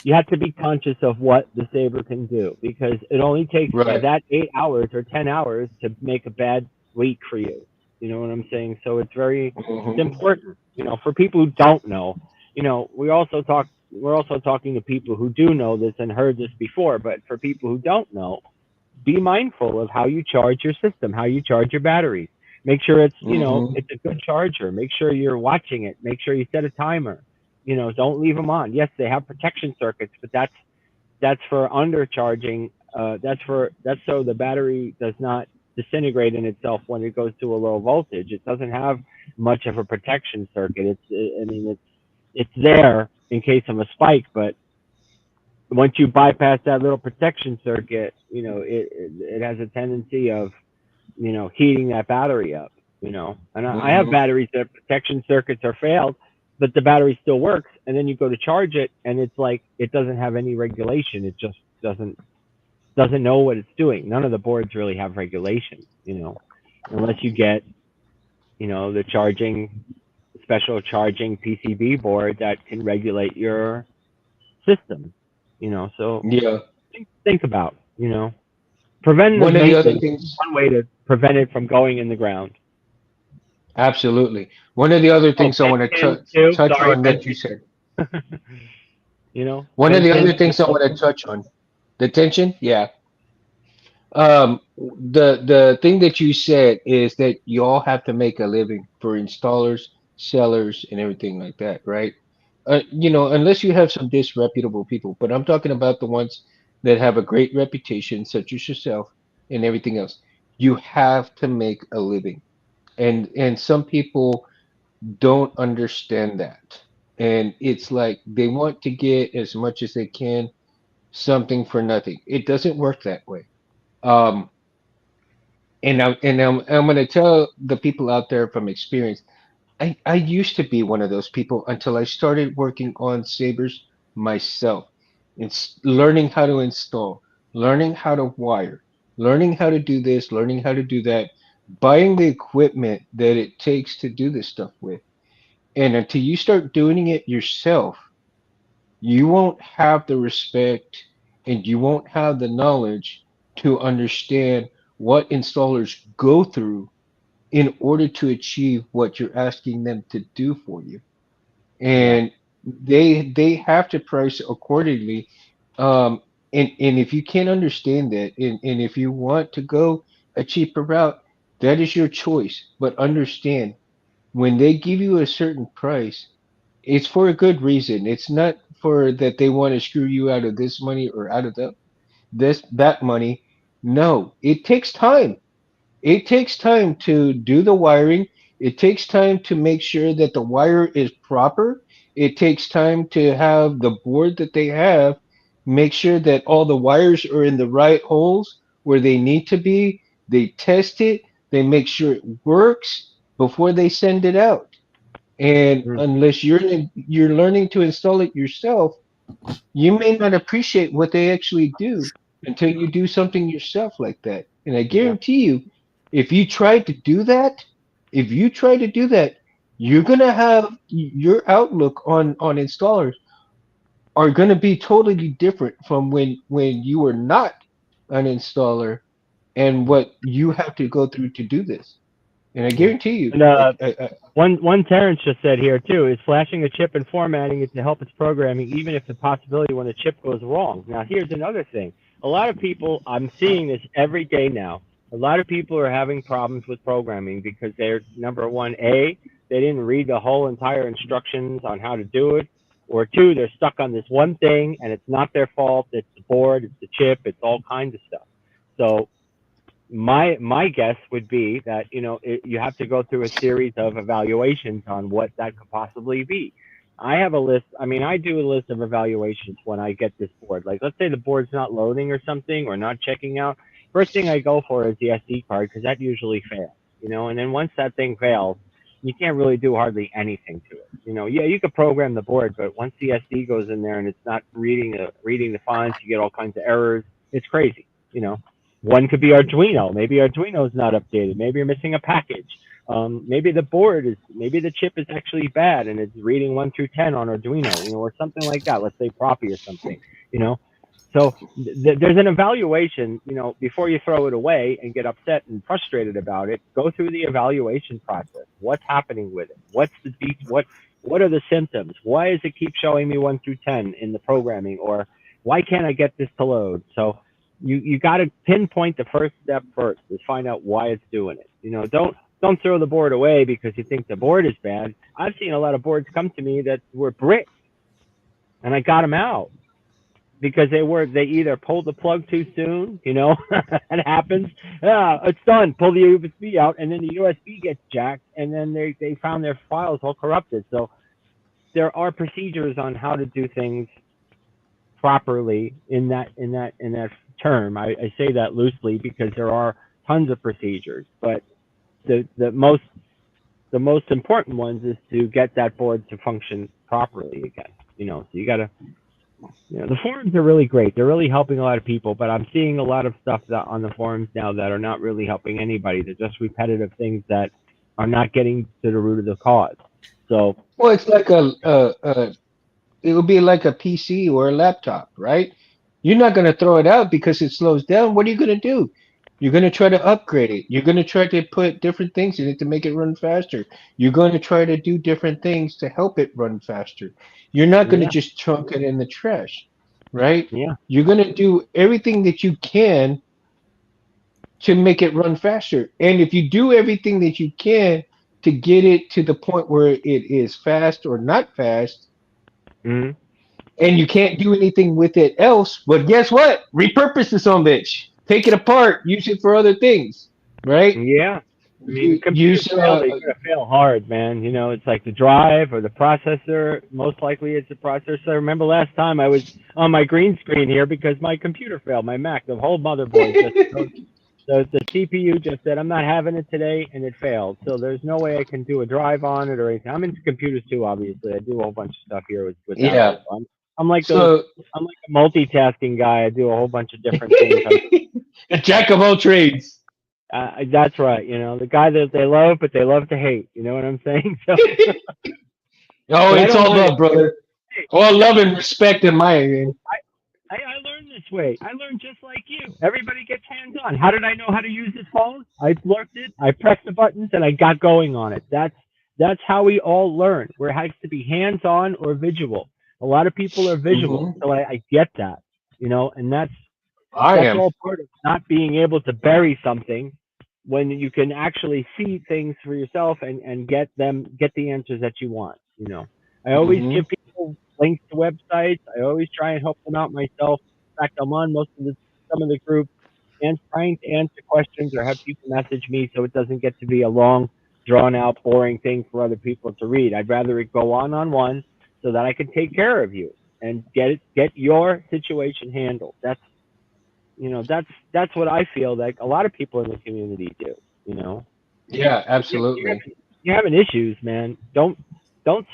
you have to be conscious of what the saber can do because it only takes Right. that 8 hours or 10 hours to make a bad week for you. You know what I'm saying? So it's Hmm. important. For people who don't know, we're also talking to people who do know this and heard this before. But for people who don't know, be mindful of how you charge your system, how you charge your batteries. Make sure Hmm. it's a good charger. Make sure you're watching it. Make sure you set a timer. Don't leave them on. Yes, they have protection circuits, but that's for undercharging. That's so the battery does not disintegrate in itself when it goes to a low voltage. It doesn't have much of a protection circuit. I mean, it's there in case of a spike, but once you bypass that little protection circuit, it has a tendency of heating that battery up. And I have Hmm. batteries that protection circuits are failed, but the battery still works. And then you go to charge it, and it's like it doesn't have any regulation. It just doesn't know what it's doing. None of the boards really have regulation, unless you get the charging special charging PCB board that can regulate your system. So Yeah. think about preventative One of the other maintenance is things, one way to prevent it from going in the ground. absolutely. One of the other Oh, things I want to pensions too. touch Sorry, on that you pensions. said. One of the other Pensions. things I want to touch on, the tension. Yeah. The thing that you said is that you all have to make a living for installers, sellers, and everything like that, right? Unless you have some disreputable people, but I'm talking about the ones that have a great reputation, such as yourself and everything else. You have to make a living, and some people don't understand that, and it's like they want to get as much as they can, something for nothing. It doesn't work that way. Um, I'm going to tell the people out there from experience. I used to be one of those people until I started working on sabers myself. It's learning how to install, learning how to wire, learning how to do this, learning how to do that, buying the equipment that it takes to do this stuff with. And until you start doing it yourself, you won't have the respect and you won't have the knowledge to understand what installers go through in order to achieve what you're asking them to do for you. Yeah. And they have to price accordingly. And if you can't understand that, and if you want to go a cheaper route, that is your choice. But understand, when they give you a certain price, it's for a good reason. It's not for that they want to screw you out of this money or out of that money. No, it takes time. It takes time to do the wiring. It takes time to make sure that the wire is proper. It takes time to have the board that they have, make sure that all the wires are in the right holes where they need to be. They test it, they make sure it works before they send it out. And Mm. unless you're learning to install it yourself, you may not appreciate what they actually do until you do something yourself like that. And I Yeah. guarantee you, if you try to do that, if you try to do that, you're gonna have your outlook on installers are gonna be totally different from when you were not an installer and what you have to go through to do this. And I Yeah. guarantee you, And I one Terrence just said here too is flashing a chip and formatting it to help its programming, even if the possibility when the chip goes wrong. Now here's another thing. A lot of people, I'm seeing this every day now. A lot of people are having problems with programming because they're number one, they didn't read the whole entire instructions on how to do it, or two, they're stuck on this one thing and it's not their fault. It's the board, it's the chip, it's all kinds of stuff. So my guess would be that you have to go through a series of evaluations on what that could possibly be. I have a list. I mean, I do a list of evaluations when I get this board. Like, let's say the board's not loading or something, or not checking out. First thing I go for is the SD card because that usually fails. And then once that thing fails, you can't really do hardly anything to it. Yeah, you could program the board, but once the SD goes in there and it's not reading the fonts, you get all kinds of errors. It's crazy. One could be Arduino. Maybe Arduino is not updated. Maybe you're missing a package. Maybe maybe the chip is actually bad and it's reading 1 through 10 on Arduino, or something like that. Let's say Proppy or something, you know. So there's an evaluation, before you throw it away and get upset and frustrated about it. Go through the evaluation process. What's happening with it? What are the symptoms? Why does it keep showing me 1 through 10 in the programming? Or why can't I get this to load? So you got to pinpoint the first step first is find out why it's doing it. Don't throw the board away because you think the board is bad. I've seen a lot of boards come to me that were brick, and I got them out because they either pulled the plug too soon, it happens. It's done. Pull the USB out, and then the USB gets jacked, and then they found their files all corrupted. So there are procedures on how to do things properly in that term. I say that loosely because there are tons of procedures, but the most important ones is to get that board to function properly again. So you got to. The forums are really great. They're really helping a lot of people, but I'm seeing a lot of stuff on the forums now that are not really helping anybody. They're just repetitive things that are not getting to the root of the cause. So, Well, it's like it would be like a PC or a laptop, right? You're not going to throw it out because it slows down. What are you going to do? You're going to try to upgrade it. You're going to try to put different things in it to make it run faster. You're going to try to do different things to help it run faster. You're not going to yeah, just chunk it in the trash, right? yeah, You're going to do everything that you can to make it run faster. And if you do everything that you can to get it to the point where it is fast or not fast, hmm and you can't do anything with it else, but guess what? Repurpose this on bitch. Take it apart. Use it for other things, right? yeah. I mean, the computers Use fail. They're gonna fail hard, man. It's like the drive or the processor. Most likely, it's the processor. Remember last time I was on my green screen here because my computer failed. My Mac, the whole motherboard just the CPU just said I'm not having it today, and it failed. So there's no way I can do a drive on it or anything. I'm into computers too, obviously. I do a whole bunch of stuff here with yeah. Apple. I'm like those. So I'm like a multitasking guy. I do a whole bunch of different things. a jack of all trades. That's right. The guy that they love, but they love to hate. You know what I'm saying? So, Oh, but I it's don't all mind love, it. brother. Hey, All love and respect in my end. I learned this way. I learned just like you. Everybody gets hands on. How did I know how to use this phone? I worked it. I pressed the buttons and I got going on it. That's how we all learn. Where it has to be hands on or visual. A lot of people are visual, Hmm. so I get that. And I that's am. all part of not being able to bury something when you can actually see things for yourself and get the answers that you want. I always Hmm. give people links to websites. I always try and help them out myself. In fact, I'm on some of the groups and trying to answer questions or have people message me so it doesn't get to be a long, drawn out, boring thing for other people to read. I'd rather it go on one so that I can take care of you and get your situation handled. That's what I feel like a lot of people in the community do. You know, Yeah, you're, you're absolutely. having you're having issues, man. Don't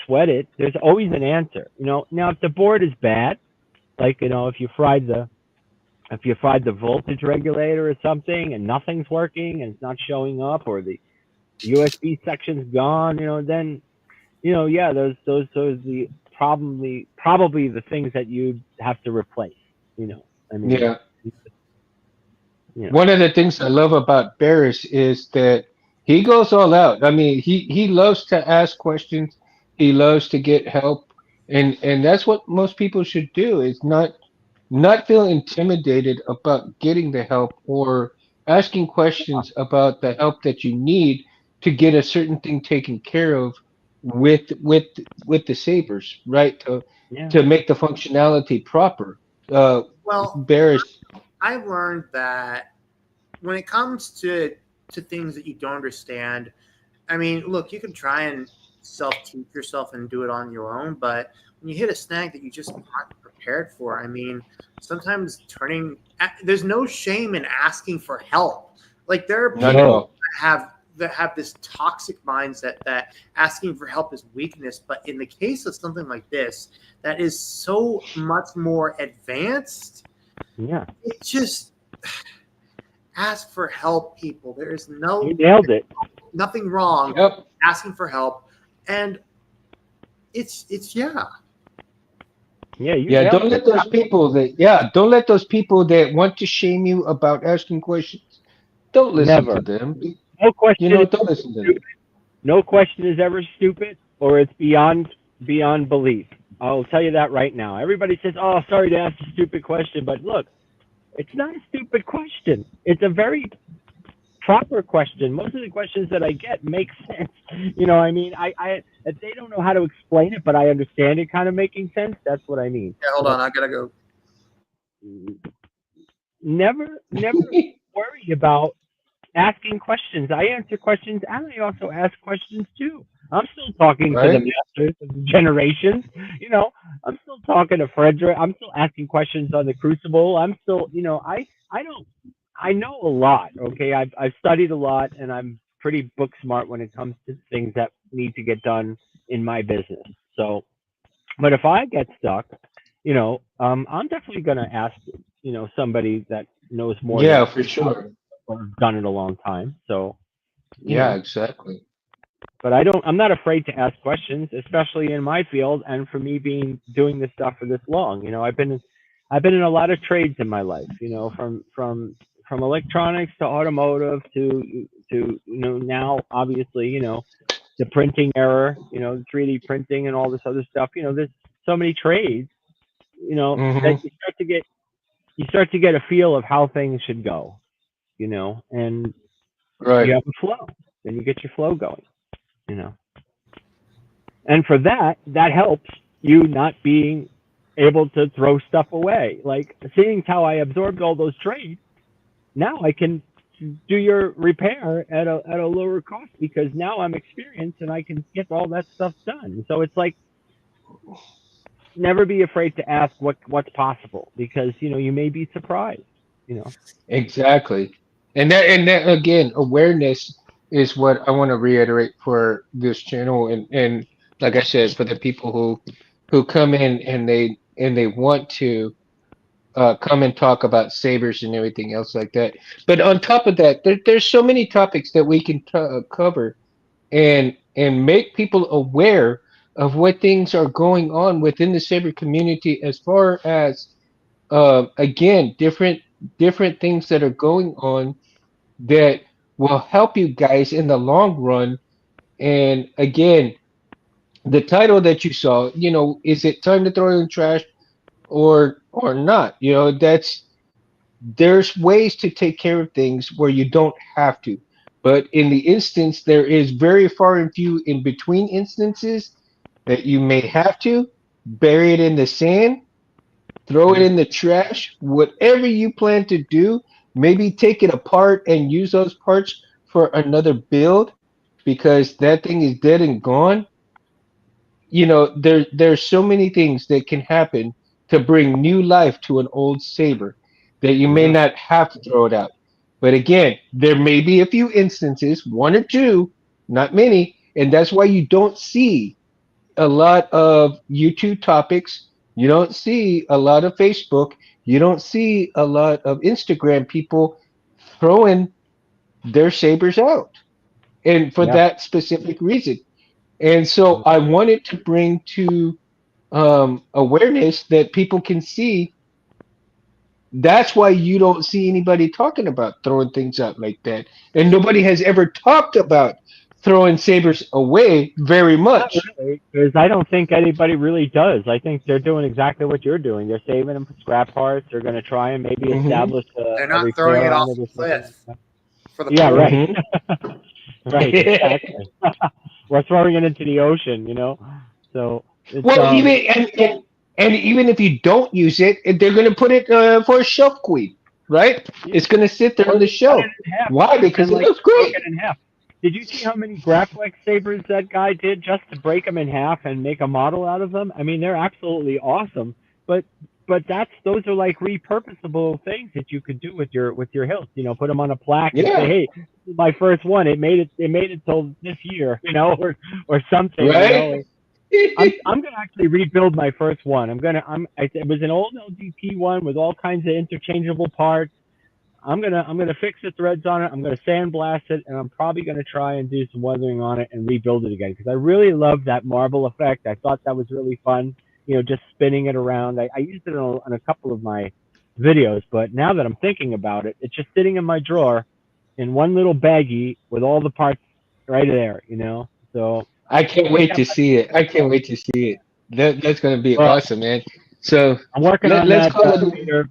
sweat it. There's always an answer. Now if the board is bad, like if you fried the voltage regulator or something and nothing's working and it's not showing up or the USB section's gone, then yeah, those the probably the things that you have to replace. I mean, Yeah. you know, One of the things I love about Barris is that he goes all out. I mean, he loves to ask questions. He loves to get help, and that's what most people should do. Is not feel intimidated about getting the help or asking questions about the help that you need to get a certain thing taken care of with with with the sabers, right? yeah, To make the functionality proper. Uh, Well, Barris. I've learned that when it comes to things that you don't understand, I mean, look, you can try and self teach yourself and do it on your own, but when you hit a snag that you just aren't prepared for, I mean, sometimes there's no shame in asking for help. Like there are Not at people no, all. that have this toxic mindset that asking for help is weakness, but in the case of something like this that is so much more advanced, yeah, it just Ask for help, people. There is You nailed it. nothing wrong Yep. asking for help, and it's yeah. Yeah, you Yeah, nailed don't it. let those people that yeah, don't let those people that want to shame you about asking questions. Don't listen to Never. them. No You question know, is don't listen to stupid. them. No question is ever stupid, or it's beyond belief. I'll tell you that right now. Everybody says, "Oh, sorry to ask a stupid question," but look, it's not a stupid question. It's a very proper question. Most of the questions that I get make sense. I mean, I if they don't know how to explain it, but I understand it kind of making sense. That's what I mean. Yeah, hold So on, I gotta go. never worry about asking questions. I answer questions and I also ask questions too. I'm still talking to the Right? masters of the generations. You know, I'm still talking to Frederick. I'm still asking questions on the Crucible. I'm still, I don't, I know a lot. Okay, I've studied a lot, and I'm pretty book smart when it comes to things that need to get done in my business. So, but if I get stuck, I'm definitely going to ask, somebody that knows more Yeah, than for sure. or done it a long time. So, you Yeah, know, exactly. but I'm not afraid to ask questions, especially in my field and for me being doing this stuff for this long. I've been in a lot of trades in my life, from electronics to automotive to now obviously, the printing error, 3D printing and all this other stuff. There's so many trades, that Mm-hmm. you start to get a feel of how things should go, and you Right. have a flow. Then you get your flow going, you know. And for that helps you not being able to throw stuff away. Like seeing how I absorbed all those trades, now I can do your repair at a lower cost because now I'm experienced and I can get all that stuff done. So it's like never be afraid to ask what's possible because you may be surprised. You know. Exactly. And that again, awareness is what I want to reiterate for this channel and like I said, for the people who come in and they want to come and talk about sabers and everything else like that. But on top of that, there's so many topics that we can cover and make people aware of what things are going on within the saber community as far as again different things that are going on that will help you guys in the long run. And again, the title that you saw, is it time to throw it in the trash or not? That's there's ways to take care of things where you don't have to. But in the instance, there is very far and few in between instances that you may have to bury it in the sand, throw it Mhm. in the trash, whatever you plan to do, maybe take it apart and use those parts for another build because that thing is dead and gone. There's so many things that can happen to bring new life to an old saber that you may Yeah. not have to throw it out. But again, there may be a few instances, one or two, not many, and that's why you don't see a lot of YouTube topics. You don't see a lot of Facebook. You don't see a lot of Instagram people throwing their sabers out, and for Yeah. that specific reason. And so I wanted to bring to awareness that people can see. That's why you don't see anybody talking about throwing things out like that. And nobody has ever talked about throwing sabers away very Not much. really, because I don't think anybody really does. I think they're doing exactly what you're doing. They're saving them for scrap parts. They're going to try and maybe Hmm. establish They're a not throwing repair it on off it a or something like cliff that. for the Yeah, poor. right. Hmm. Right, exactly. We're throwing it into the ocean, So it's Well, and even if you don't use it, they're going to put it for a shelf queen, right? yeah. It's going to sit there Or on the they cut it shelf. in half Why? Because and it like looks break great. it in half. Did you see how many Graplex sabers that guy did just to break them in half and make a model out of them? I mean, they're absolutely awesome. But those are like repurposable things that you could do with your hilts. Put them on a plaque and say, Yeah. "Hey, this is my first one. It made it till this year," or something. Right. I'm gonna actually rebuild my first one. It was an old LGT one with all kinds of interchangeable parts. I'm gonna fix the threads on it. I'm gonna sandblast it, and I'm probably gonna try and do some weathering on it and rebuild it again because I really love that marble effect. I thought that was really fun. Just spinning it around. I used it on a couple of my videos, but now that I'm thinking about it, it's just sitting in my drawer in one little baggie with all the parts right there. So I can't I think wait to see it. I can't wait to see it. That's gonna be well, awesome, man. So I'm working on let's that call it. Vader.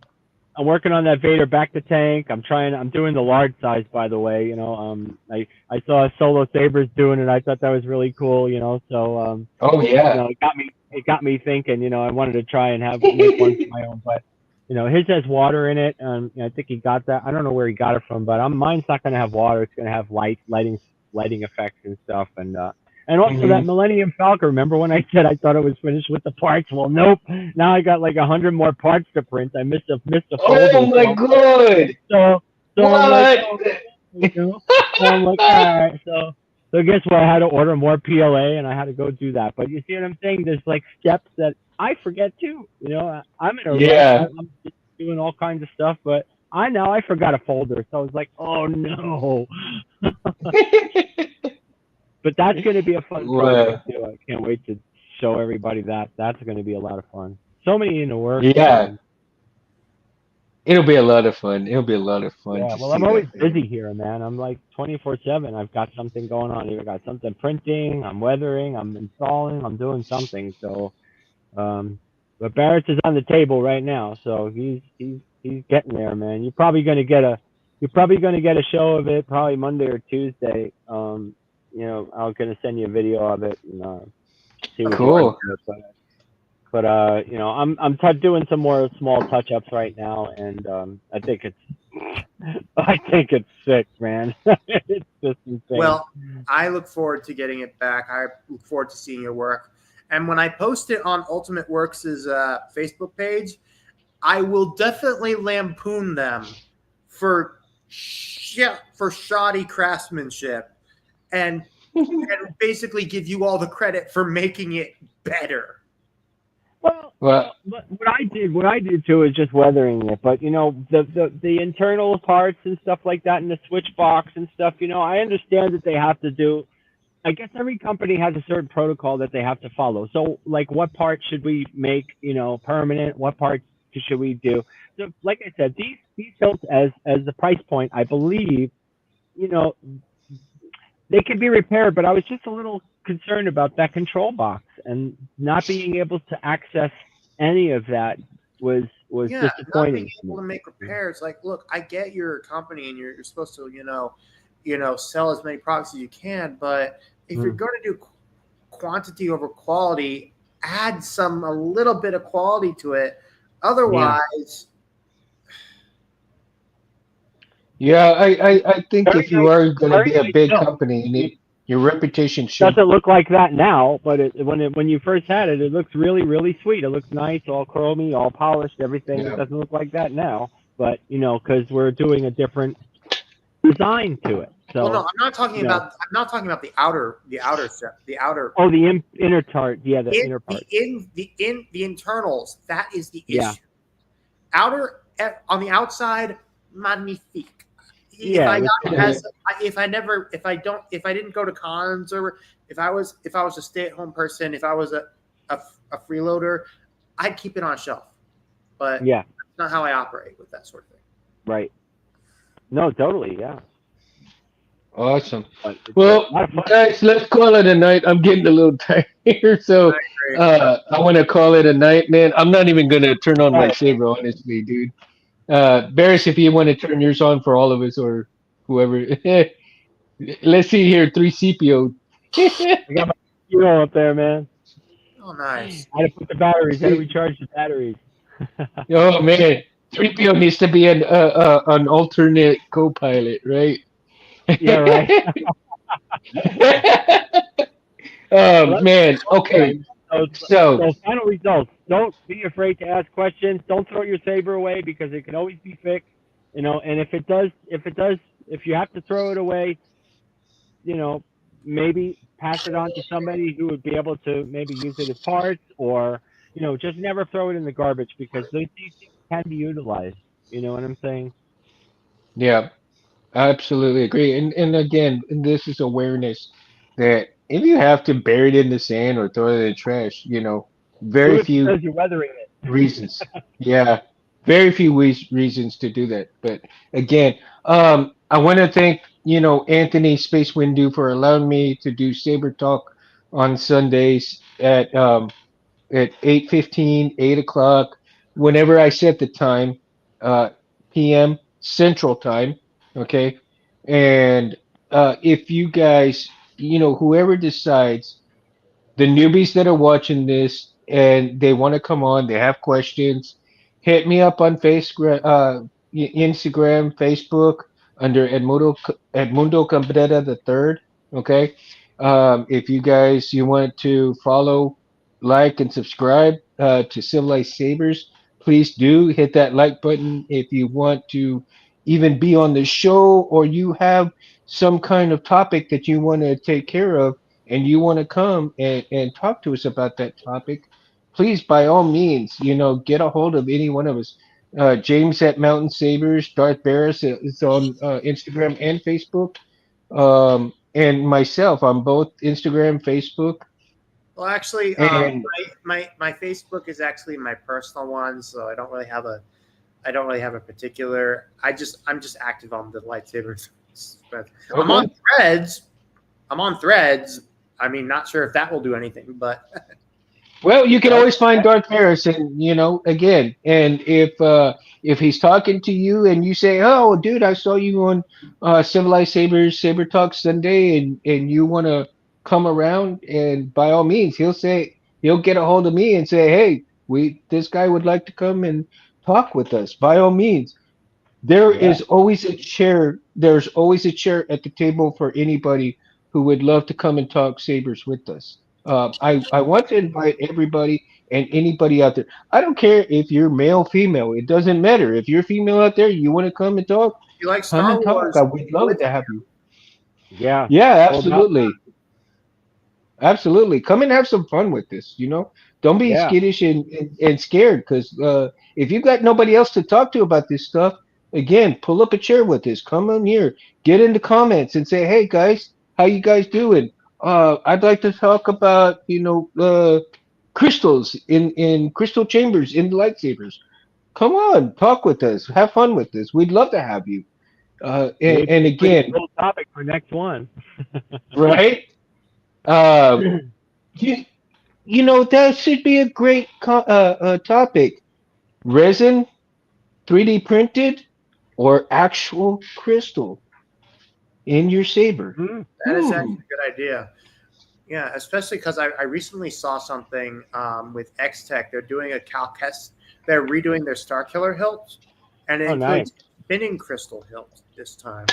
I'm working on that Vader back to tank. I'm doing the large size, by the way. I saw Solo Sabers doing it. I thought that was really cool. So Oh yeah. it got me thinking. I wanted to try and make one for my own, but his has water in it. I think he got that. I don't know where he got it from, but mine's not going to have water. It's going to have lighting effects and stuff, and also Mhm. that Millennium Falcon. Remember when I said I thought it was finished with the parts? Well, nope. Now I got like 100 more parts to print. I missed a Oh folder, my god! so I'm like, What? oh, you know. So I'm like, all right. So guess what? I had to order more PLA, and I had to go do that. But you see what I'm saying? There's like steps that I forget too. I'm in a rush. Yeah. I'm just doing all kinds of stuff, but I forgot a folder. So I was like, oh no. But that's going to be a fun Well, project too. I can't wait to show everybody that. That's going to be a lot of fun. So many in the works, yeah. man. It'll be a lot of fun. It'll be a lot of fun Yeah, to well, I'm see always that, man. busy here, man. I'm like 24/7. I've got something going on. Either got something printing, I'm weathering, I'm installing, I'm doing something. So, but Barrett's is on the table right now, so he's getting there, man. You're probably gonna get a show of it probably Monday or Tuesday. I'm gonna send you a video of it and see Of what you course. think Cool. of it. But I'm doing some more small touch ups right now, and I think it's sick, man. It's just insane. Well, I look forward to getting it back. I look forward to seeing your work. And when I post it on Ultimate Works' Facebook page, I will definitely lampoon them for for shoddy craftsmanship and basically give you all the credit for making it better. Well, Well, what I did too is just weathering it. But the internal parts and stuff like that, and the switch box and stuff. I understand that they have to do. I guess every company has a certain protocol that they have to follow. So, like, what parts should we make, permanent? What parts should we do? So, like I said, these hilts as the price point, I believe, you know, they can be repaired. But I was just a little concerned about that control box and not being able to access any of that was Yeah, not being disappointing to able me. to make repairs. Like, look, I get your company and you're supposed to, sell as many products as you can, but if you're Mm. going to do quantity over quality, add a little bit of quality to it. Yeah. Otherwise, yeah, I think Very if you nice. are going to Very be a nice big hilt. company, you need, your reputation should. Doesn't look like that now, but when you first had it, it looks really really sweet. It looks nice, all chromy, all polished, everything. It Yeah. doesn't look like that now, but because we're doing a different design to it. well, no, So I'm not talking about the outer set, the outer oh, the inner part, yeah, the in inner the part, in the internals. That is the yeah, issue. Outer on the outside, magnifique. If yeah, I it was got it fine. as if I didn't go to cons, or if I was a stay at home person, if I was a freeloader, I'd keep it on a shelf. But Yeah, that's not how I operate with that sort of thing. right. No, totally, yeah. Awesome. But it's a Well, lot of fun. guys, let's call it a night. I'm getting a little tired here, I so agree. I want to call it a night, man. I'm not even gonna turn on All my right, man. saber, honestly, dude. Barris, if you want to turn yours on for all of us or whoever, let's see here, 3CPO. I got my hero up there, man. Oh, I nice. had to put the batteries. Had to recharge the batteries. Oh man, 3PO needs to be an alternate co-pilot, right? Yeah, right. Oh Well, that's man, okay. fun. So, So so final results. Don't be afraid to ask questions. Don't throw your saber away because it can always be fixed. And if you have to throw it away, you know, maybe pass it on to somebody who would be able to maybe use it as parts, or just never throw it in the garbage because these things can be utilized. You know what I'm saying? Yeah, I absolutely agree. And again, this is awareness that if you have to bury it in the sand or throw it in the trash, Do very it few because you're weathering it. reasons. Yeah, very few reasons to do that. But again, I want to thank Anthony Space Windu for allowing me to do Saber Talk on Sundays at 8:15, 8 o'clock, whenever I set the time, uh, p.m. Central Time. Okay, and if you guys, whoever decides, the newbies that are watching this and they want to come on, they have questions, hit me up on Facebook, Instagram, Facebook under Edmundo Cabrera the third. Okay, if you want to follow, like, and subscribe to Civilized Sabers, please do hit that like button. If you want to even be on the show or you have some kind of topic that you want to take care of and you want to come and talk to us about that topic, please, by all means, get a hold of any one of us. James at Mountain Sabers, Darth Barris is on Instagram and Facebook, and myself on both Instagram, Facebook, Well, actually, and my Facebook is actually my personal one, so I don't really have a particular. I'm just active on the lightsabers. I'm on okay. Threads. I'm on Threads. I mean, not sure if that will do anything, but Well, you can Well, always find Darth Harris, and again, and if he's talking to you and you say, "Oh, dude, I saw you on Civilized Sabers Saber Talk Sunday," and you want to come around, and by all means, he'll get a hold of me and say, "Hey, we this guy would like to come and talk with us." By all means, yeah. there's always a chair at the table for anybody who would love to come and talk sabers with us. I want to invite everybody and anybody out there. I don't care if you're male, female. It doesn't matter. If you're female out there, you want to come and talk, if you like come Star and talk. Wars, I would I'm love with to you. have you. Yeah. Yeah, All about absolutely. Absolutely. Come and have some fun with this, Don't be yeah. skittish and scared because if you've got nobody else to talk to about this stuff, again, pull up a chair with us. Come on here. Get in the comments and say, hey, guys, how you guys doing? I'd like to talk about, crystals in crystal chambers in the lightsabers. Come on, talk with us. Have fun with this. We'd love to have you. Maybe And a again, little topic for next one. right? Uh, you, that should be a great topic. Resin, 3D printed, or actual crystal in your saber? Mm, That is Hmm. actually a good idea. Yeah, especially because I recently saw something with X Tech. They're doing a Calcest. They're redoing their Star Killer hilt, and it oh, nice. includes spinning crystal hilt this time.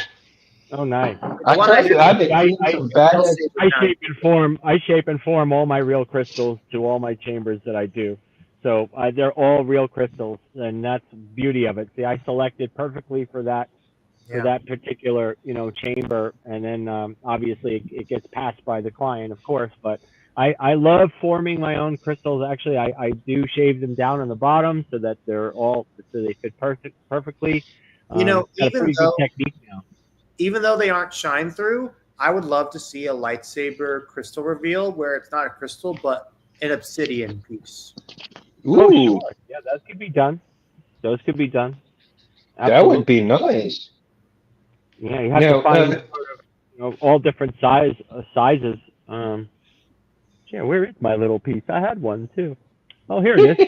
Oh, nice. The I one I tell you, I've used been Yeah, seeing I some is still badass. super I nice. shape and form. I shape and form all my real crystals to all my chambers that I do. So they're all real crystals, and that's the beauty of it. See, I selected perfectly for Yeah. that particular chamber, and then obviously it gets passed by the client, of course. But I love forming my own crystals. Actually, I do shave them down on the bottom so that they fit perfectly. You know, Got a pretty good technique now. even though they aren't shine through, I would love to see a lightsaber crystal reveal where it's not a crystal but an obsidian piece. Oh, Ooh, sure. Yeah, that could be done. Those could be done. that would be Absolutely. nice. Yeah, you have to Now, find all different sizes. Yeah, where is my little piece? I had one too. Oh, here it is.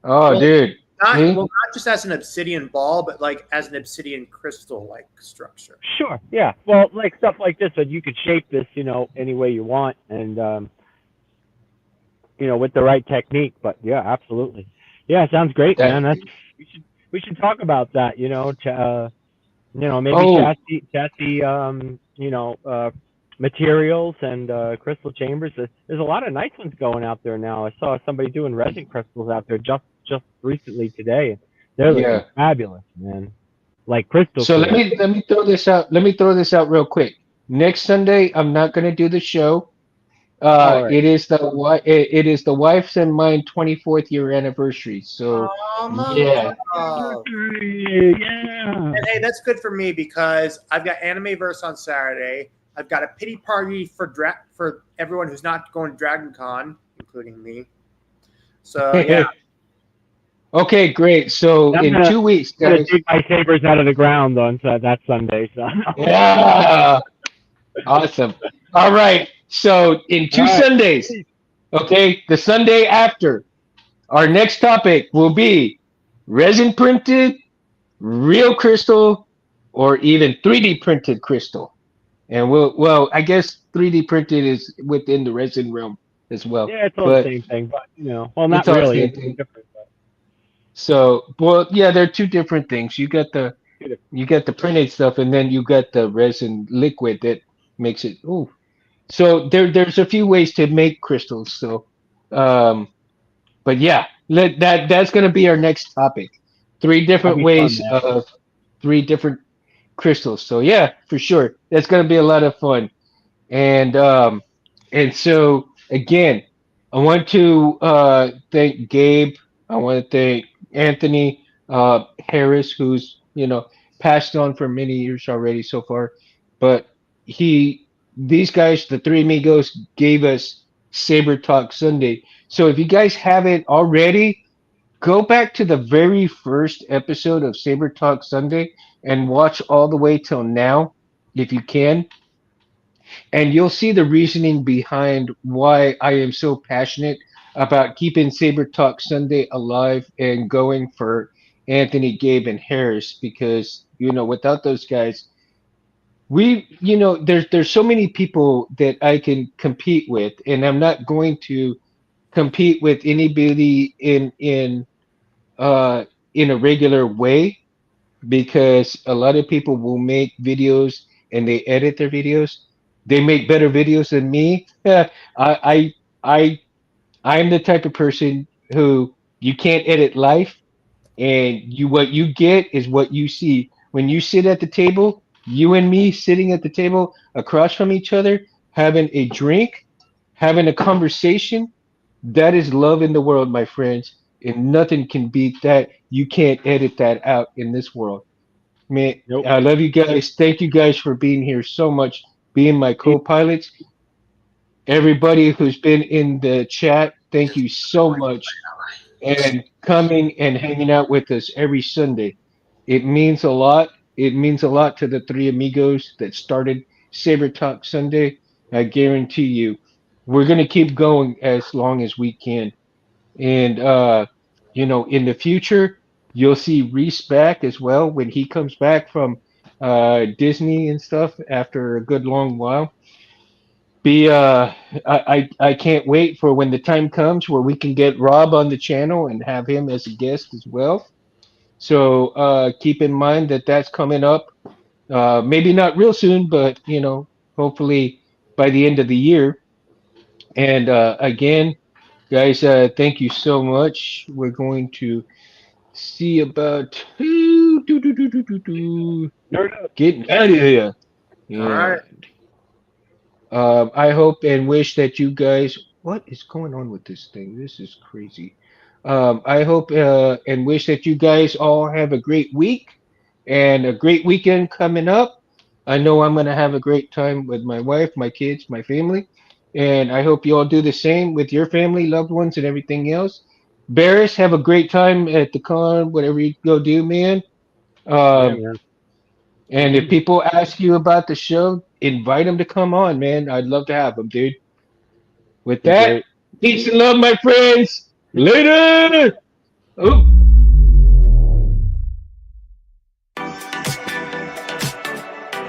oh, Well, dude. not See? well, not just as an obsidian ball, but like as an obsidian crystal like structure. Sure. Yeah. Well, like stuff like this, that you could shape this, any way you want, and with the right technique. But yeah, absolutely. Yeah, sounds great, man. That. That's we should talk about that. Maybe Oh, chassis, materials and crystal chambers. There's a lot of nice ones going out there now. I saw somebody doing resin crystals out there just recently today. They're looking yeah. fabulous, man. Like crystal So let clear. me let me throw this out. Let me throw this out real quick. Next Sunday, I'm not going to do the show. All right. It is the wife's and mine 24th year anniversary. So Oh, much yeah. love. Yeah. And hey, that's good for me because I've got Anime Verse on Saturday. I've got a pity party for everyone who's not going to Dragon Con, including me. So yeah, Okay, great. So I'm in gonna 2 weeks, gonna guys. dig my sabers out of the ground on that Sunday. So. Yeah. Awesome. All right. So in All two right. Sundays, okay, the Sunday after, our next topic will be resin printed, real crystal, or even 3D printed crystal. And well, I guess 3D printed is within the resin realm as well. Yeah, it's all the But same thing, but well, not it's all the really. same It's thing. different. But So, well, yeah, they're two different things. two different. You got the printed stuff, and then you got the resin liquid that makes it. Ooh, so there's a few ways to make crystals. So, um, but yeah, that's gonna be our next topic. Three That'd different be fun, ways man. of three different crystals. So yeah, for sure, that's gonna be a lot of fun. And so again, I want to thank Gabe. I want to thank Anthony Harris, who's passed on for many years already so far. But he, these guys, the three amigos, gave us Saber Talk Sunday. So if you guys haven't already, go back to the very first episode of Saber Talk Sunday and watch all the way till now, if you can, and you'll see the reasoning behind why I am so passionate about keeping Saber Talk Sunday alive and going for Anthony, Gabe, and Harris. Because without those guys, there's so many people that I can compete with, and I'm not going to compete with anybody uh in a regular way, because a lot of people will make videos and they edit their videos. They make better videos than me. I I I'm the type of person who you can't edit life, and what you get is what you see. When you sit at the table, you and me sitting at the table across from each other, having a drink, having a conversation, that is love in the world, my friends. And nothing can beat that. You can't edit that out in this world. Man, Nope. I love you guys. Thank you guys for being here so much, being my co-pilots. Everybody who's been in the chat, thank you so much. And coming and hanging out with us every Sunday. It means a lot. It means a lot to the three amigos that started Saber Talk Sunday. I guarantee you, we're going to keep going as long as we can. And in the future, you'll see Reese back as well when he comes back from Disney and stuff after a good long while. Be I can't wait for when the time comes where we can get Rob on the channel and have him as a guest as well. So keep in mind that that's coming up. Maybe not real soon, but hopefully by the end of the year. And again, guys, thank you so much. We're going to see about Nerd up. getting out of here. all right. And I hope and wish that you guys. What is going on with this thing? This is crazy. I hope and wish that you guys all have a great week and a great weekend coming up. I know I'm going to have a great time with my wife, my kids, my family. And I hope you all do the same with your family, loved ones, and everything else. Barris, have a great time at the con, whatever you go do, man. Yeah, Um, man. and if people ask you about the show, invite them to come on, man. I'd love to have them, dude. With Be that, great. peace and love, my friends. Later. Oh.